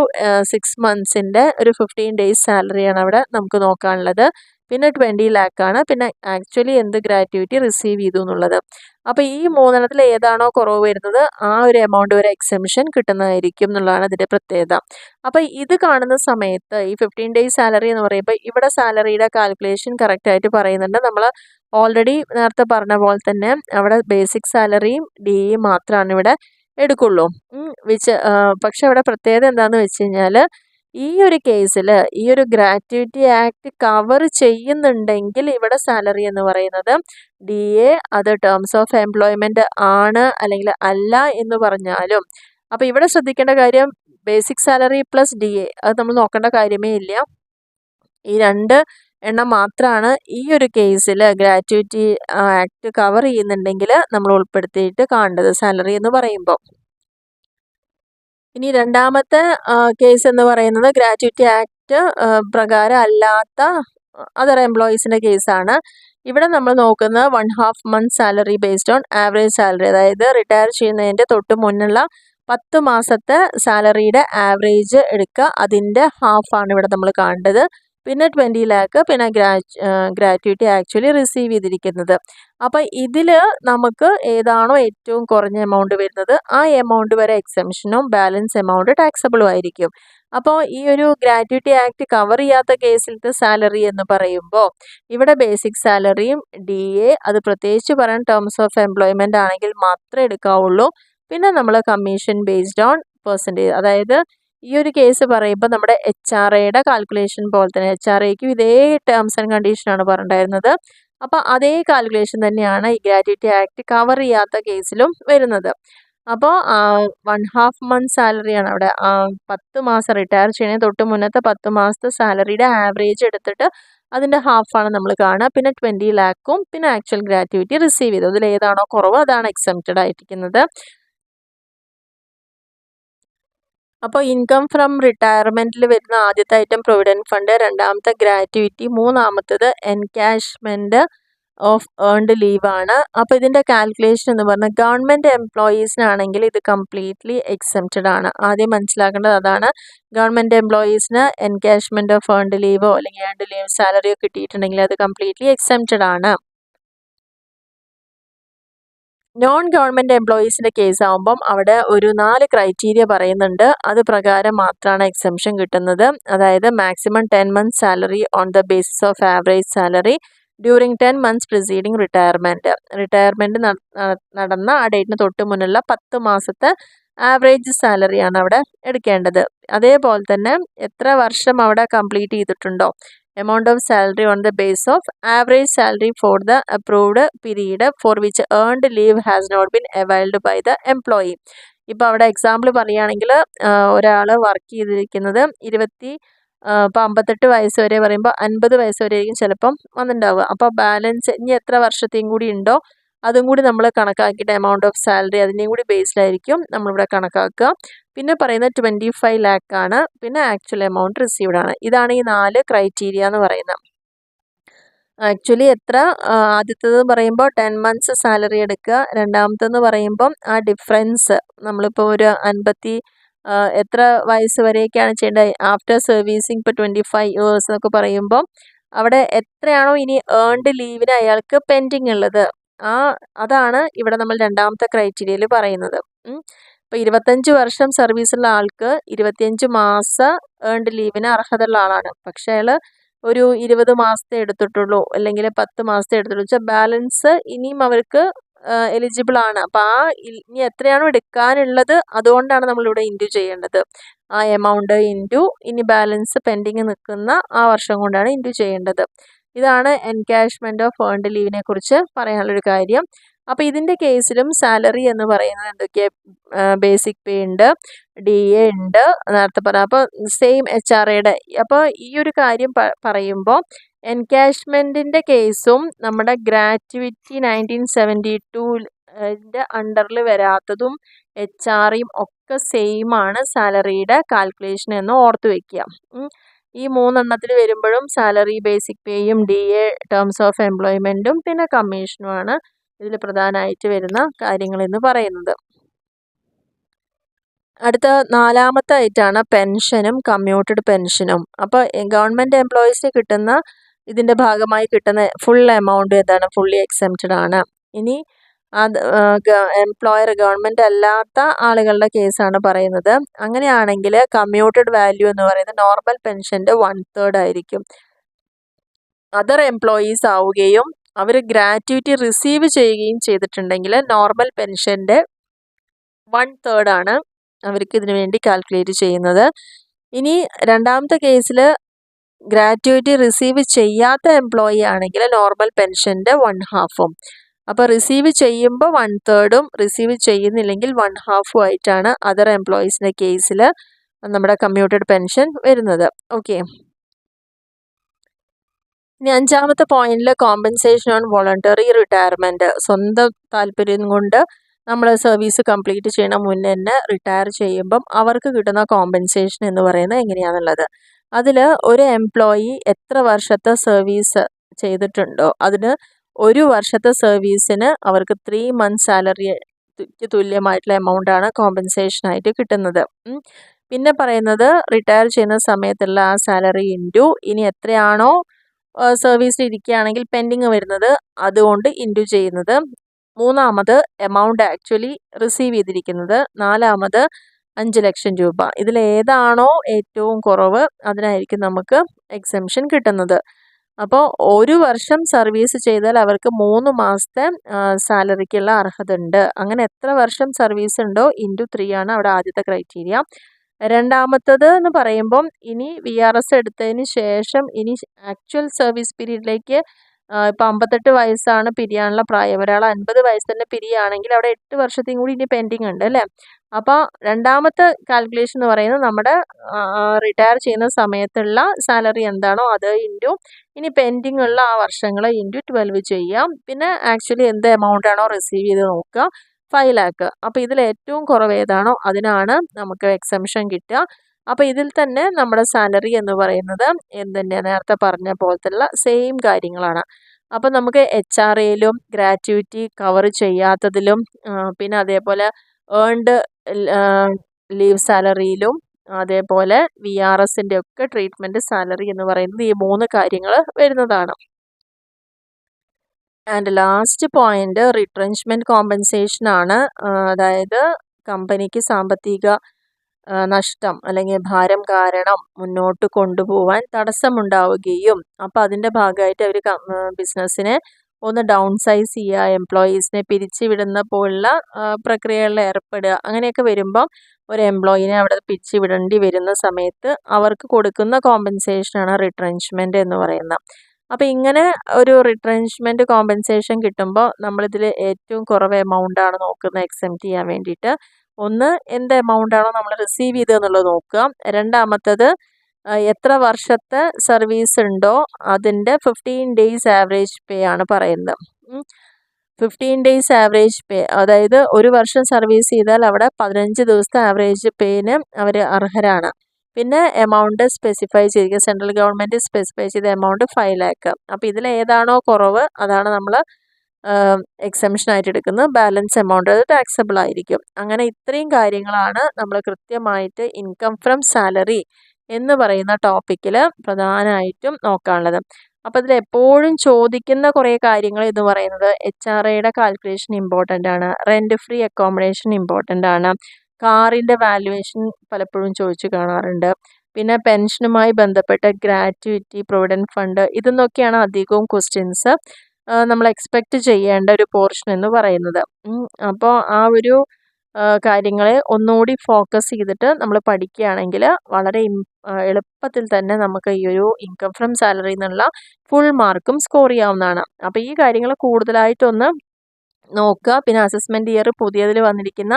6 months ഒരു 15 days സാലറിയാണ് അവിടെ നമുക്ക് നോക്കാനുള്ളത്. പിന്നെ 20 lakh ആണ്. പിന്നെ ആക്ച്വലി എന്ത് ഗ്രാറ്റുവിറ്റി റിസീവ് ചെയ്തു എന്നുള്ളത്. അപ്പോൾ ഈ 3 ഏതാണോ കുറവ് വരുന്നത് ആ ഒരു എമൗണ്ട് വരെ എക്സെംഷൻ കിട്ടുന്നതായിരിക്കും എന്നുള്ളതാണ് അതിൻ്റെ പ്രത്യേകത. അപ്പോൾ ഇത് കാണുന്ന സമയത്ത് ഈ 15 days സാലറി എന്ന് പറയുമ്പോൾ ഇവിടെ സാലറിയുടെ കാൽക്കുലേഷൻ കറക്റ്റായിട്ട് പറയുന്നുണ്ട്. നമ്മൾ ഓൾറെഡി നേരത്തെ പറഞ്ഞ പോലെ തന്നെ അവിടെ ബേസിക് സാലറിയും DA മാത്രമാണ് ഇവിടെ എടുക്കുള്ളൂ. പക്ഷെ അവിടെ പ്രത്യേകത എന്താണെന്ന് വെച്ച് കഴിഞ്ഞാൽ ഈ ഒരു കേസിൽ ഈ ഒരു ഗ്രാറ്റുവിറ്റി ആക്ട് കവർ ചെയ്യുന്നുണ്ടെങ്കിൽ ഇവിടെ സാലറി എന്ന് പറയുന്നത് DA അത് ടേംസ് ഓഫ് എംപ്ലോയ്മെൻറ്റ് ആണ് അല്ലെങ്കിൽ അല്ല എന്ന് പറഞ്ഞാലും, അപ്പോൾ ഇവിടെ ശ്രദ്ധിക്കേണ്ട കാര്യം ബേസിക് സാലറി പ്ലസ് DA അത് നമ്മൾ നോക്കേണ്ട കാര്യമേ ഇല്ല. ഈ 2 എണ്ണം മാത്രമാണ് ഈ ഒരു കേസിൽ ഗ്രാറ്റുവിറ്റി ആക്ട് കവർ ചെയ്യുന്നുണ്ടെങ്കിൽ നമ്മൾ ഉൾപ്പെടുത്തിയിട്ട് കാണേണ്ടത് സാലറി എന്ന് പറയുമ്പോൾ. ഇനി രണ്ടാമത്തെ കേസ് എന്ന് പറയുന്നത് ഗ്രാറ്റുവിറ്റി ആക്ട് പ്രകാരം അല്ലാത്ത അതർ എംപ്ലോയീസിൻ്റെ കേസാണ്. ഇവിടെ നമ്മൾ നോക്കുന്നത് 1/2 month salary based on average salary, അതായത് റിട്ടയർ ചെയ്യുന്നതിൻ്റെ തൊട്ട് മുന്നുള്ള 10 മാസത്തെ സാലറിയുടെ ആവറേജ് എടുക്കുക, അതിൻ്റെ ഹാഫാണ് ഇവിടെ നമ്മൾ കാണേണ്ടത്. പിന്നെ 20 ലാക്ക് പിന്നെ ഗ്രാറ്റുവിറ്റി ആക്ച്വലി റിസീവ് ചെയ്തിരിക്കുന്നത്. അപ്പോൾ ഇതിൽ നമുക്ക് ഏതാണോ ഏറ്റവും കുറഞ്ഞ എമൗണ്ട് വരുന്നത് ആ എമൗണ്ട് വരെ എക്സംഷനും ബാലൻസ് എമൗണ്ട് ടാക്സബിളും ആയിരിക്കും. അപ്പോൾ ഈ ഒരു ഗ്രാറ്റുവിറ്റി ആക്ട് കവർ ചെയ്യാത്ത കേസിലത്തെ സാലറി എന്ന് പറയുമ്പോൾ ഇവിടെ ബേസിക് സാലറിയും DA അത് പ്രത്യേകിച്ച് പറയാൻ ടേംസ് ഓഫ് എംപ്ലോയ്മെൻ്റ് ആണെങ്കിൽ മാത്രമേ എടുക്കാവുള്ളൂ. പിന്നെ നമ്മൾ കമ്മീഷൻ ബേസ്ഡ് ഓൺ പെർസെൻറ്റേജ്, അതായത് ഈ ഒരു കേസ് പറയുമ്പോൾ നമ്മുടെ HRAയുടെ കാൽക്കുലേഷൻ പോലെ തന്നെ HRAയ്ക്കും ഇതേ ടേംസ് ആൻഡ് കണ്ടീഷനാണ് പറഞ്ഞിട്ടുണ്ടായിരുന്നത്. അപ്പോൾ അതേ കാൽക്കുലേഷൻ തന്നെയാണ് ഈ ഗ്രാറ്റുവിറ്റി ആക്ട് കവർ ചെയ്യാത്ത കേസിലും വരുന്നത്. അപ്പോൾ 1/2 മന്ത് സാലറിയാണ് അവിടെ 10 മാസം റിട്ടയർ ചെയ്യുന്നതിന് തൊട്ട് മുന്നത്തെ 10 മാസത്തെ സാലറിയുടെ ആവറേജ് എടുത്തിട്ട് അതിൻ്റെ ഹാഫാണ് നമ്മൾ കാണുക. പിന്നെ 20 ലാക്കും പിന്നെ ആക്ച്വൽ ഗ്രാറ്റുവിറ്റി റിസീവ് ചെയ്തു അതിൽ ഏതാണോ കുറവ് അതാണ് എക്സംപ്റ്റഡ് ആയിരിക്കുന്നത്. അപ്പോൾ ഇൻകം ഫ്രം റിട്ടയർമെൻറ്റിൽ വരുന്ന ആദ്യത്തെ ഐറ്റം പ്രൊവിഡൻറ്റ് ഫണ്ട്, രണ്ടാമത്തെ ഗ്രാറ്റുവിറ്റി, മൂന്നാമത്തത് എൻകാഷ്മെൻറ്റ് ഓഫ് ഏൺഡ് ലീവാണ്. അപ്പോൾ ഇതിൻ്റെ കാൽക്കുലേഷൻ എന്ന് പറഞ്ഞാൽ ഗവൺമെൻറ് എംപ്ലോയീസിനാണെങ്കിൽ ഇത് കംപ്ലീറ്റ്ലി എക്സംപ്റ്റഡ് ആണ്. ആദ്യം മനസ്സിലാക്കേണ്ടത് അതാണ്. ഗവൺമെൻറ് എംപ്ലോയീസിന് എൻകാഷ്മെൻറ്റ് ഓഫ് ഏൺഡ് ലീവോ അല്ലെങ്കിൽ ഏൺഡ് ലീവ് സാലറിയോ കിട്ടിയിട്ടുണ്ടെങ്കിൽ അത് കംപ്ലീറ്റ്ലി എക്സംപ്റ്റഡ് ആണ്. നോൺ ഗവൺമെൻറ് എംപ്ലോയീസിൻ്റെ കേസ് ആകുമ്പം അവിടെ ഒരു 4 ക്രൈറ്റീരിയ പറയുന്നുണ്ട്. അത് പ്രകാരം മാത്രമാണ് എക്സംഷൻ കിട്ടുന്നത്. അതായത് maximum 10 months salary on the basis of average salary during 10 months preceding retirement നടന്ന ആ ഡേറ്റിന് തൊട്ട് മുന്നുള്ള 10 മാസത്തെ ആവറേജ് സാലറിയാണ് അവിടെ എടുക്കേണ്ടത്. അതേപോലെ തന്നെ എത്ര വർഷം അവിടെ കംപ്ലീറ്റ് ചെയ്തിട്ടുണ്ടോ, amount of salary on the base of average salary for the approved period for which earned leave has not been availed by the employee. ഇപ്പോൾ അവിടെ എക്സാമ്പിൾ പറയുകയാണെങ്കിൽ ഒരാൾ വർക്ക് ചെയ്തിരിക്കുന്നത് ഇപ്പോൾ 58 വയസ്സ് വരെ പറയുമ്പോൾ 50 വയസ്സ് വരെ ആയിരിക്കും ചിലപ്പം വന്നിട്ടുണ്ടാവുക. അപ്പോൾ ബാലൻസ് ഇനി എത്ര വർഷത്തെയും കൂടി ഉണ്ടോ അതും കൂടി നമ്മൾ കണക്കാക്കിയിട്ട് എമൗണ്ട് ഓഫ് സാലറി അതിൻ്റെയും കൂടി ബേസിലായിരിക്കും നമ്മളിവിടെ കണക്കാക്കുക. പിന്നെ പറയുന്നത് 25 ലാക്കാണ്. പിന്നെ ആക്ച്വൽ എമൗണ്ട് റിസീവ്ഡ് ആണ്. ഇതാണ് ഈ 4 ക്രൈറ്റീരിയ എന്ന് പറയുന്നത്. ആക്ച്വലി എത്ര ആദ്യത്തേത് പറയുമ്പോൾ 10 മന്ത്സ് സാലറി എടുക്കുക, രണ്ടാമത്തെന്ന് പറയുമ്പം ആ ഡിഫറൻസ് നമ്മളിപ്പോൾ ഒരു 50 എത്ര വയസ്സ് വരെയൊക്കെയാണ് ചെയ്യേണ്ടത് ആഫ്റ്റർ സർവീസിങ് ഇപ്പോൾ 25 ഇയേഴ്സ് എന്നൊക്കെ പറയുമ്പോൾ അവിടെ എത്രയാണോ ഇനി ഏൺഡ് ലീവിന് അയാൾക്ക് പെൻഡിങ് ഉള്ളത് അതാണ് ഇവിടെ നമ്മൾ രണ്ടാമത്തെ ക്രൈറ്റീരിയയിൽ പറയുന്നത്. ഇപ്പോൾ 25 വർഷം സർവീസുള്ള ആൾക്ക് 25 മാസം ഏൺഡ് ലീവിന് അർഹതയുള്ള ആളാണ്. പക്ഷേ അയാൾ ഒരു 20 മാസത്തെ എടുത്തിട്ടുള്ളൂ അല്ലെങ്കിൽ 10 മാസത്തെ എടുത്തിട്ടുള്ളൂ വെച്ചാൽ ബാലൻസ് ഇനിയും അവർക്ക് എലിജിബിൾ ആണ്. അപ്പോൾ ഇനി എത്രയാണോ എടുക്കാനുള്ളത് അതുകൊണ്ടാണ് നമ്മളിവിടെ ഇൻറ്റു ചെയ്യേണ്ടത്. ആ എമൗണ്ട് ഇൻറ്റു ഇനി ബാലൻസ് പെൻഡിങ് നിൽക്കുന്ന ആ വർഷം കൊണ്ടാണ് ഇൻറ്റു ചെയ്യേണ്ടത്. ഇതാണ് എൻകാഷ്മെൻറ്റ് ഓഫ് ഏൺഡ് ലീവിനെ കുറിച്ച് പറയാനുള്ളൊരു കാര്യം. അപ്പോൾ ഇതിൻ്റെ കേസിലും സാലറി എന്ന് പറയുന്നത് എന്തൊക്കെയാണ്, ബേസിക് പേ ഉണ്ട്, DA ഉണ്ട്, നേരത്തെ പറഞ്ഞ അപ്പോൾ സെയിം HRAയുടെ. അപ്പോൾ ഈ ഒരു കാര്യം പറയുമ്പോൾ എൻകാഷ്മെൻറ്റിൻ്റെ കേസും നമ്മുടെ ഗ്രാറ്റുവിറ്റി 1972 അണ്ടറിൽ വരാത്തതും HRAയും ഒക്കെ സെയിം ആണ് സാലറിയുടെ കാൽക്കുലേഷൻ എന്ന് ഓർത്ത് വയ്ക്കുക. ഈ 3 എണ്ണത്തിൽ വരുമ്പോഴും സാലറി, ബേസിക് പേയും DA ടേംസ് ഓഫ് എംപ്ലോയ്മെൻറ്റും പിന്നെ കമ്മീഷനുമാണ് ഇതിൽ പ്രധാനമായിട്ട് വരുന്ന കാര്യങ്ങളെന്ന് പറയുന്നത്. അടുത്ത 4ാമത്തെ ആയിട്ടാണ് പെൻഷനും കമ്മ്യൂട്ടഡ് പെൻഷനും. അപ്പോൾ ഗവൺമെൻറ് എംപ്ലോയീസിന് കിട്ടുന്ന ഇതിൻ്റെ ഭാഗമായി കിട്ടുന്ന ഫുൾ എമൗണ്ട് എന്താണ്, ഫുള്ളി എക്സംപ്റ്റഡ് ആണ്. ഇനി അത് എംപ്ലോയർ ഗവൺമെൻറ് അല്ലാത്ത ആളുകളുടെ കേസാണ് പറയുന്നത്. അങ്ങനെയാണെങ്കിൽ കമ്മ്യൂട്ടഡ് വാല്യൂ എന്ന് പറയുന്നത് നോർമൽ പെൻഷൻ്റെ 1/3 ആയിരിക്കും. അതർ എംപ്ലോയീസ് ആവുകയും അവർ ഗ്രാറ്റുവിറ്റി റിസീവ് ചെയ്യുകയും ചെയ്തിട്ടുണ്ടെങ്കിൽ നോർമൽ പെൻഷൻ്റെ 1/3 ആണ് അവർക്ക് ഇതിനു വേണ്ടി കാൽക്കുലേറ്റ് ചെയ്യുന്നത്. ഇനി രണ്ടാമത്തെ കേസിൽ ഗ്രാറ്റുവിറ്റി റിസീവ് ചെയ്യാത്ത എംപ്ലോയി ആണെങ്കിൽ നോർമൽ പെൻഷൻ്റെ 1/2. അപ്പോൾ റിസീവ് ചെയ്യുമ്പോൾ 1/3 റിസീവ് ചെയ്യുന്നില്ലെങ്കിൽ 1/2 ആയിട്ടാണ് അതർ എംപ്ലോയീസിൻ്റെ കേസിൽ നമ്മുടെ കമ്മ്യൂട്ടഡ് പെൻഷൻ വരുന്നത്. ഓക്കെ, ഇനി 5ാമത്തെ പോയിന്റിൽ കോമ്പൻസേഷൻ ഓൺ വോളണ്ടറി റിട്ടയർമെൻറ്റ്. സ്വന്തം താല്പര്യം കൊണ്ട് നമ്മൾ സർവീസ് കംപ്ലീറ്റ് ചെയ്യണ മുന്നേ തന്നെ റിട്ടയർ ചെയ്യുമ്പം അവർക്ക് കിട്ടുന്ന കോമ്പൻസേഷൻ എന്ന് പറയുന്നത് എങ്ങനെയാണെന്നുള്ളത്. അതിൽ ഒരു എംപ്ലോയി എത്ര വർഷത്തെ സർവീസ് ചെയ്തിട്ടുണ്ടോ അതിന് 1 വർഷത്തെ സർവീസിന് അവർക്ക് 3 മന്ത്സ് സാലറിക്ക് തുല്യമായിട്ടുള്ള എമൗണ്ടാണ് കോമ്പൻസേഷനായിട്ട് കിട്ടുന്നത്. പിന്നെ പറയുന്നത് റിട്ടയർ ചെയ്യുന്ന സമയത്തുള്ള ആ സാലറി ഇൻറ്റു ഇനി എത്രയാണോ സർവീസിൽ ഇരിക്കുകയാണെങ്കിൽ പെൻഡിങ് വരുന്നത് അതുകൊണ്ട് ഇൻറ്റു ചെയ്യുന്നത്. മൂന്നാമത് എമൗണ്ട് ആക്ച്വലി റിസീവ് ചെയ്തിരിക്കുന്നത്. നാലാമത് 5 ലക്ഷം രൂപ. ഇതിലേതാണോ ഏറ്റവും കുറവ് അതിനായിരിക്കും നമുക്ക് എക്സംഷൻ കിട്ടുന്നത്. അപ്പോൾ 1 വർഷം സർവീസ് ചെയ്താൽ അവർക്ക് 3 മാസത്തെ സാലറിക്കുള്ള അർഹത ഉണ്ട്. അങ്ങനെ എത്ര വർഷം സർവീസ് ഉണ്ടോ ഇൻറ്റു 3 ആണ് അവിടെ ആദ്യത്തെ ക്രൈറ്റീരിയ. രണ്ടാമത്തത് എന്ന് പറയുമ്പം ഇനി VRS എടുത്തതിന് ശേഷം ഇനി ആക്ച്വൽ സർവീസ് പീരീഡിലേക്ക് ഇപ്പോൾ 58 വയസ്സാണ് പിരിയാനുള്ള പ്രായം. ഒരാൾ 50 വയസ്സ് തന്നെ പിരിയുകയാണെങ്കിൽ അവിടെ 8 വർഷത്തെയും കൂടി ഇനി പെൻഡിങ് ഉണ്ട് അല്ലേ. അപ്പോൾ രണ്ടാമത്തെ കാൽക്കുലേഷൻ എന്ന് പറയുന്നത് നമ്മുടെ റിട്ടയർ ചെയ്യുന്ന സമയത്തുള്ള സാലറി എന്താണോ അത് ഇൻറ്റു ഇനി പെൻഡിങ് ഉള്ള ആ വർഷങ്ങൾ ഇൻറ്റു 12 ചെയ്യാം. പിന്നെ ആക്ച്വലി എന്ത് എമൗണ്ട് ആണോ റിസീവ് ചെയ്ത് നോക്കുക, 5 ലാക്ക്. അപ്പോൾ ഇതിൽ ഏറ്റവും കുറവ് ഏതാണോ അതിനാണ് നമുക്ക് എക്സംഷൻ കിട്ടുക. അപ്പോൾ ഇതിൽ തന്നെ നമ്മുടെ സാലറി എന്ന് പറയുന്നത് എന്തിൻ്റെ നേരത്തെ പറഞ്ഞ പോലത്തുള്ള സെയിം കാര്യങ്ങളാണ്. അപ്പോൾ നമുക്ക് HRAയിലും ഗ്രാറ്റുവിറ്റി കവർ ചെയ്യാത്തതിലും പിന്നെ അതേപോലെ ഏൺഡ് ലീവ് സാലറിയിലും അതേപോലെ VRSൻ്റെ ഒക്കെ ട്രീറ്റ്മെൻറ്റ് സാലറി എന്ന് പറയുന്നത് ഈ 3 കാര്യങ്ങൾ വരുന്നതാണ്. ആൻഡ് ലാസ്റ്റ് പോയിന്റ് റിട്രെഞ്ച്മെൻറ്റ് കോമ്പൻസേഷൻ ആണ്. അതായത് കമ്പനിക്ക് സാമ്പത്തിക നഷ്ടം അല്ലെങ്കിൽ ഭാരം കാരണം മുന്നോട്ട് കൊണ്ടുപോകാൻ തടസ്സമുണ്ടാവുകയും അപ്പോൾ അതിൻ്റെ ഭാഗമായിട്ട് അവർ ബിസിനസ്സിനെ ഒന്ന് ഡൗൺ സൈസ് ചെയ്യുക, എംപ്ലോയീസിനെ പിരിച്ചുവിടുന്ന പോലുള്ള പ്രക്രിയകളിൽ ഏർപ്പെടുക, അങ്ങനെയൊക്കെ വരുമ്പം ഒരു എംപ്ലോയീനെ അവിടെ പിരിച്ചുവിടേണ്ടി വരുന്ന സമയത്ത് അവർക്ക് കൊടുക്കുന്ന കോമ്പൻസേഷനാണ് റിട്രെഞ്ച്മെൻറ്റ് എന്ന് പറയുന്നത്. അപ്പോൾ ഇങ്ങനെ ഒരു റിട്രെഞ്ച്മെൻറ്റ് കോമ്പൻസേഷൻ കിട്ടുമ്പോൾ നമ്മളിതിൽ ഏറ്റവും കുറവ് എമൗണ്ടാണ് നോക്കുന്നത് എക്സെപ്റ്റ് ചെയ്യാൻ വേണ്ടിയിട്ട്. ഒന്ന് എന്ത് എമൗണ്ടാണോ നമ്മൾ റിസീവ് ചെയ്തതെന്നുള്ളത് നോക്കുക. രണ്ടാമത്തത് എത്ര വർഷത്തെ സർവീസ് ഉണ്ടോ അതിൻ്റെ 15 ഡേയ്സ് ആവറേജ് പേ ആണ് പറയുന്നത്. 15 ഡേയ്സ് ആവറേജ് പേ, അതായത് 1 വർഷം സർവീസ് ചെയ്താൽ അവിടെ 15 ദിവസത്തെ ആവറേജ് പേന് അവർ അർഹരാണ്. പിന്നെ എമൗണ്ട് സ്പെസിഫൈ ചെയ്തിരിക്കുക, സെൻട്രൽ ഗവൺമെൻറ് സ്പെസിഫൈ ചെയ്ത എമൗണ്ട് 5 ലാക്ക്. അപ്പോൾ ഇതിൽ ഏതാണോ കുറവ് അതാണ് നമ്മൾ എക്സംഷൻ ആയിട്ട് എടുക്കുന്നത്. ബാലൻസ് എമൗണ്ട് അത് ടാക്സബിൾ ആയിരിക്കും. അങ്ങനെ ഇത്രയും കാര്യങ്ങളാണ് നമ്മൾ കൃത്യമായിട്ട് ഇൻകം ഫ്രം സാലറി എന്ന് പറയുന്ന ടോപ്പിക്കിൽ പ്രധാനമായിട്ടും നോക്കാനുള്ളത്. അപ്പോൾ ഇതിൽ എപ്പോഴും ചോദിക്കുന്ന കുറേ കാര്യങ്ങൾ എന്ന് പറയുന്നത് HRAയുടെ കാൽക്കുലേഷൻ ഇമ്പോർട്ടൻ്റ് ആണ്, റെൻറ്റ് ഫ്രീ അക്കോമഡേഷൻ ഇമ്പോർട്ടൻ്റ് ആണ്, കാറിൻ്റെ വാല്യുവേഷൻ പലപ്പോഴും ചോദിച്ചു കാണാറുണ്ട്, പിന്നെ പെൻഷനുമായി ബന്ധപ്പെട്ട ഗ്രാറ്റുവിറ്റി, പ്രൊവിഡൻറ്റ് ഫണ്ട്, ഇതെന്നൊക്കെയാണ് അധികവും ക്വസ്റ്റ്യൻസ് നമ്മൾ എക്സ്പെക്റ്റ് ചെയ്യേണ്ട ഒരു പോർഷൻ എന്ന് പറയുന്നത്. അപ്പോൾ ആ ഒരു കാര്യങ്ങളെ ഒന്നുകൂടി ഫോക്കസ് ചെയ്തിട്ട് നമ്മൾ പഠിക്കുകയാണെങ്കിൽ വളരെ എളുപ്പത്തിൽ തന്നെ നമുക്ക് ഈ ഒരു ഇൻകം ഫ്രം സാലറി എന്നുള്ള ഫുൾ മാർക്കും സ്കോർ ചെയ്യാവുന്നതാണ്. അപ്പോൾ ഈ കാര്യങ്ങൾ കൂടുതലായിട്ടൊന്ന് നോക്കുക. പിന്നെ അസസ്മെൻറ്റ് ഇയർ പുതിയതിൽ വന്നിരിക്കുന്ന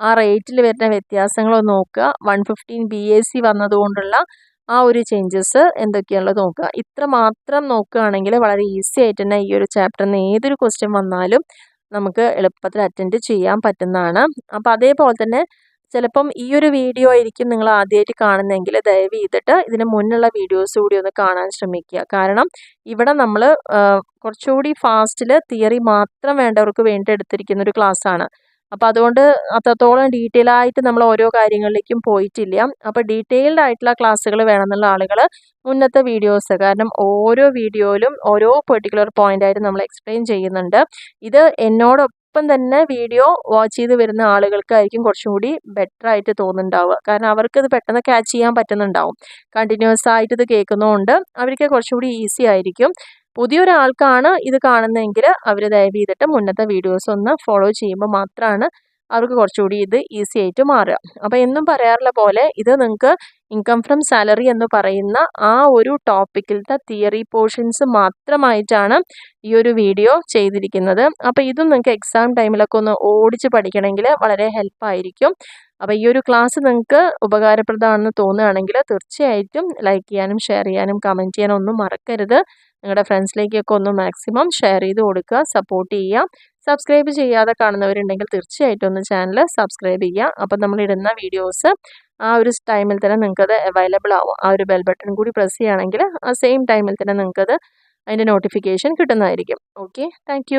ആ റേറ്റിൽ വരുന്ന വ്യത്യാസങ്ങളൊന്ന് നോക്കുക. 115 BAC വന്നതുകൊണ്ടുള്ള ആ ഒരു ചേഞ്ചസ് എന്തൊക്കെയാണുള്ളത് നോക്കുക. ഇത്ര മാത്രം നോക്കുകയാണെങ്കിൽ വളരെ ഈസി ആയിട്ട് തന്നെ ഈ ഒരു ചാപ്റ്ററിൽ നിന്ന് ഏതൊരു ക്വസ്റ്റ്യൻ വന്നാലും നമുക്ക് എളുപ്പത്തിൽ അറ്റൻഡ് ചെയ്യാൻ പറ്റുന്നതാണ്. അപ്പോൾ അതേപോലെ തന്നെ ചിലപ്പം ഈ ഒരു വീഡിയോ ആയിരിക്കും നിങ്ങൾ ആദ്യമായിട്ട് കാണുന്നതെങ്കിൽ ദയവ് ചെയ്തിട്ട് ഇതിന് മുന്നുള്ള വീഡിയോസ് കൂടി ഒന്ന് കാണാൻ ശ്രമിക്കുക. കാരണം ഇവിടെ നമ്മൾ കുറച്ചുകൂടി ഫാസ്റ്റിൽ തിയറി മാത്രം വേണ്ടവർക്ക് വേണ്ടി എടുത്തിരിക്കുന്ന ഒരു ക്ലാസ്സാണ്. അപ്പോൾ അതുകൊണ്ട് അത്രത്തോളം ഡീറ്റെയിൽ ആയിട്ട് നമ്മൾ ഓരോ കാര്യങ്ങളിലേക്കും പോയിട്ടില്ല. അപ്പോൾ ഡീറ്റെയിൽഡ് ആയിട്ടുള്ള ക്ലാസ്സുകൾ വേണമെന്നുള്ള ആളുകൾ മുന്നത്തെ വീഡിയോസ്, കാരണം ഓരോ വീഡിയോയിലും ഓരോ പെർട്ടിക്കുലർ പോയിൻ്റായിട്ട് നമ്മൾ എക്സ്പ്ലെയിൻ ചെയ്യുന്നുണ്ട്. ഇത് എന്നോടൊപ്പം തന്നെ വീഡിയോ വാച്ച് ചെയ്ത് വരുന്ന ആളുകൾക്കായിരിക്കും കുറച്ചും കൂടി ബെറ്റർ ആയിട്ട് തോന്നുന്നുണ്ടാവുക. കാരണം അവർക്ക് ഇത് പെട്ടെന്ന് ക്യാച്ച് ചെയ്യാൻ പറ്റുന്നുണ്ടാവും. കണ്ടിന്യൂസ് ആയിട്ട് ഇത് കേൾക്കുന്നതുകൊണ്ട് അവർക്ക് കുറച്ചുകൂടി ഈസി ആയിരിക്കും. പുതിയൊരാൾക്കാണ് ഇത് കാണുന്നതെങ്കിൽ അവർ ദയവ് ചെയ്തിട്ട് മുന്നത്തെ വീഡിയോസ് ഒന്ന് ഫോളോ ചെയ്യുമ്പോൾ മാത്രമാണ് അവർക്ക് കുറച്ചുകൂടി ഇത് ഈസി ആയിട്ട് മാറുക. അപ്പോൾ എന്നും പറയാറുള്ള പോലെ ഇത് നിങ്ങൾക്ക് ഇൻകം ഫ്രം സാലറി എന്ന് പറയുന്ന ആ ഒരു ടോപ്പിക്കിലത്തെ തിയറി പോർഷൻസ് മാത്രമായിട്ടാണ് ഈ ഒരു വീഡിയോ ചെയ്തിരിക്കുന്നത്. അപ്പോൾ ഇതും നിങ്ങൾക്ക് എക്സാം ടൈമിലൊക്കെ ഒന്ന് ഓടിച്ച് പഠിക്കണമെങ്കിൽ വളരെ ഹെൽപ്പായിരിക്കും. അപ്പോൾ ഈ ഒരു ക്ലാസ് നിങ്ങൾക്ക് ഉപകാരപ്രദമാണെന്ന് തോന്നുകയാണെങ്കിൽ തീർച്ചയായിട്ടും ലൈക്ക് ചെയ്യാനും ഷെയർ ചെയ്യാനും കമൻറ്റ് ചെയ്യാനും ഒന്നും മറക്കരുത്. നിങ്ങളുടെ ഫ്രണ്ട്സിലേക്കൊക്കെ ഒന്ന് മാക്സിമം ഷെയർ ചെയ്ത് കൊടുക്കുക, സപ്പോർട്ട് ചെയ്യുക. സബ്സ്ക്രൈബ് ചെയ്യാതെ കാണുന്നവരുണ്ടെങ്കിൽ തീർച്ചയായിട്ടും ഒന്ന് ചാനൽ സബ്സ്ക്രൈബ് ചെയ്യുക. അപ്പം നമ്മളിടുന്ന വീഡിയോസ് ആ ഒരു ടൈമിൽ തന്നെ നിങ്ങൾക്കത് അവൈലബിൾ ആവും. ആ ഒരു ബെൽ ബട്ടൺ കൂടി പ്രസ് ചെയ്യുകയാണെങ്കിൽ ആ സെയിം ടൈമിൽ തന്നെ നിങ്ങൾക്കത് അതിൻ്റെ നോട്ടിഫിക്കേഷൻ കിട്ടുന്നതായിരിക്കും. Okay, thank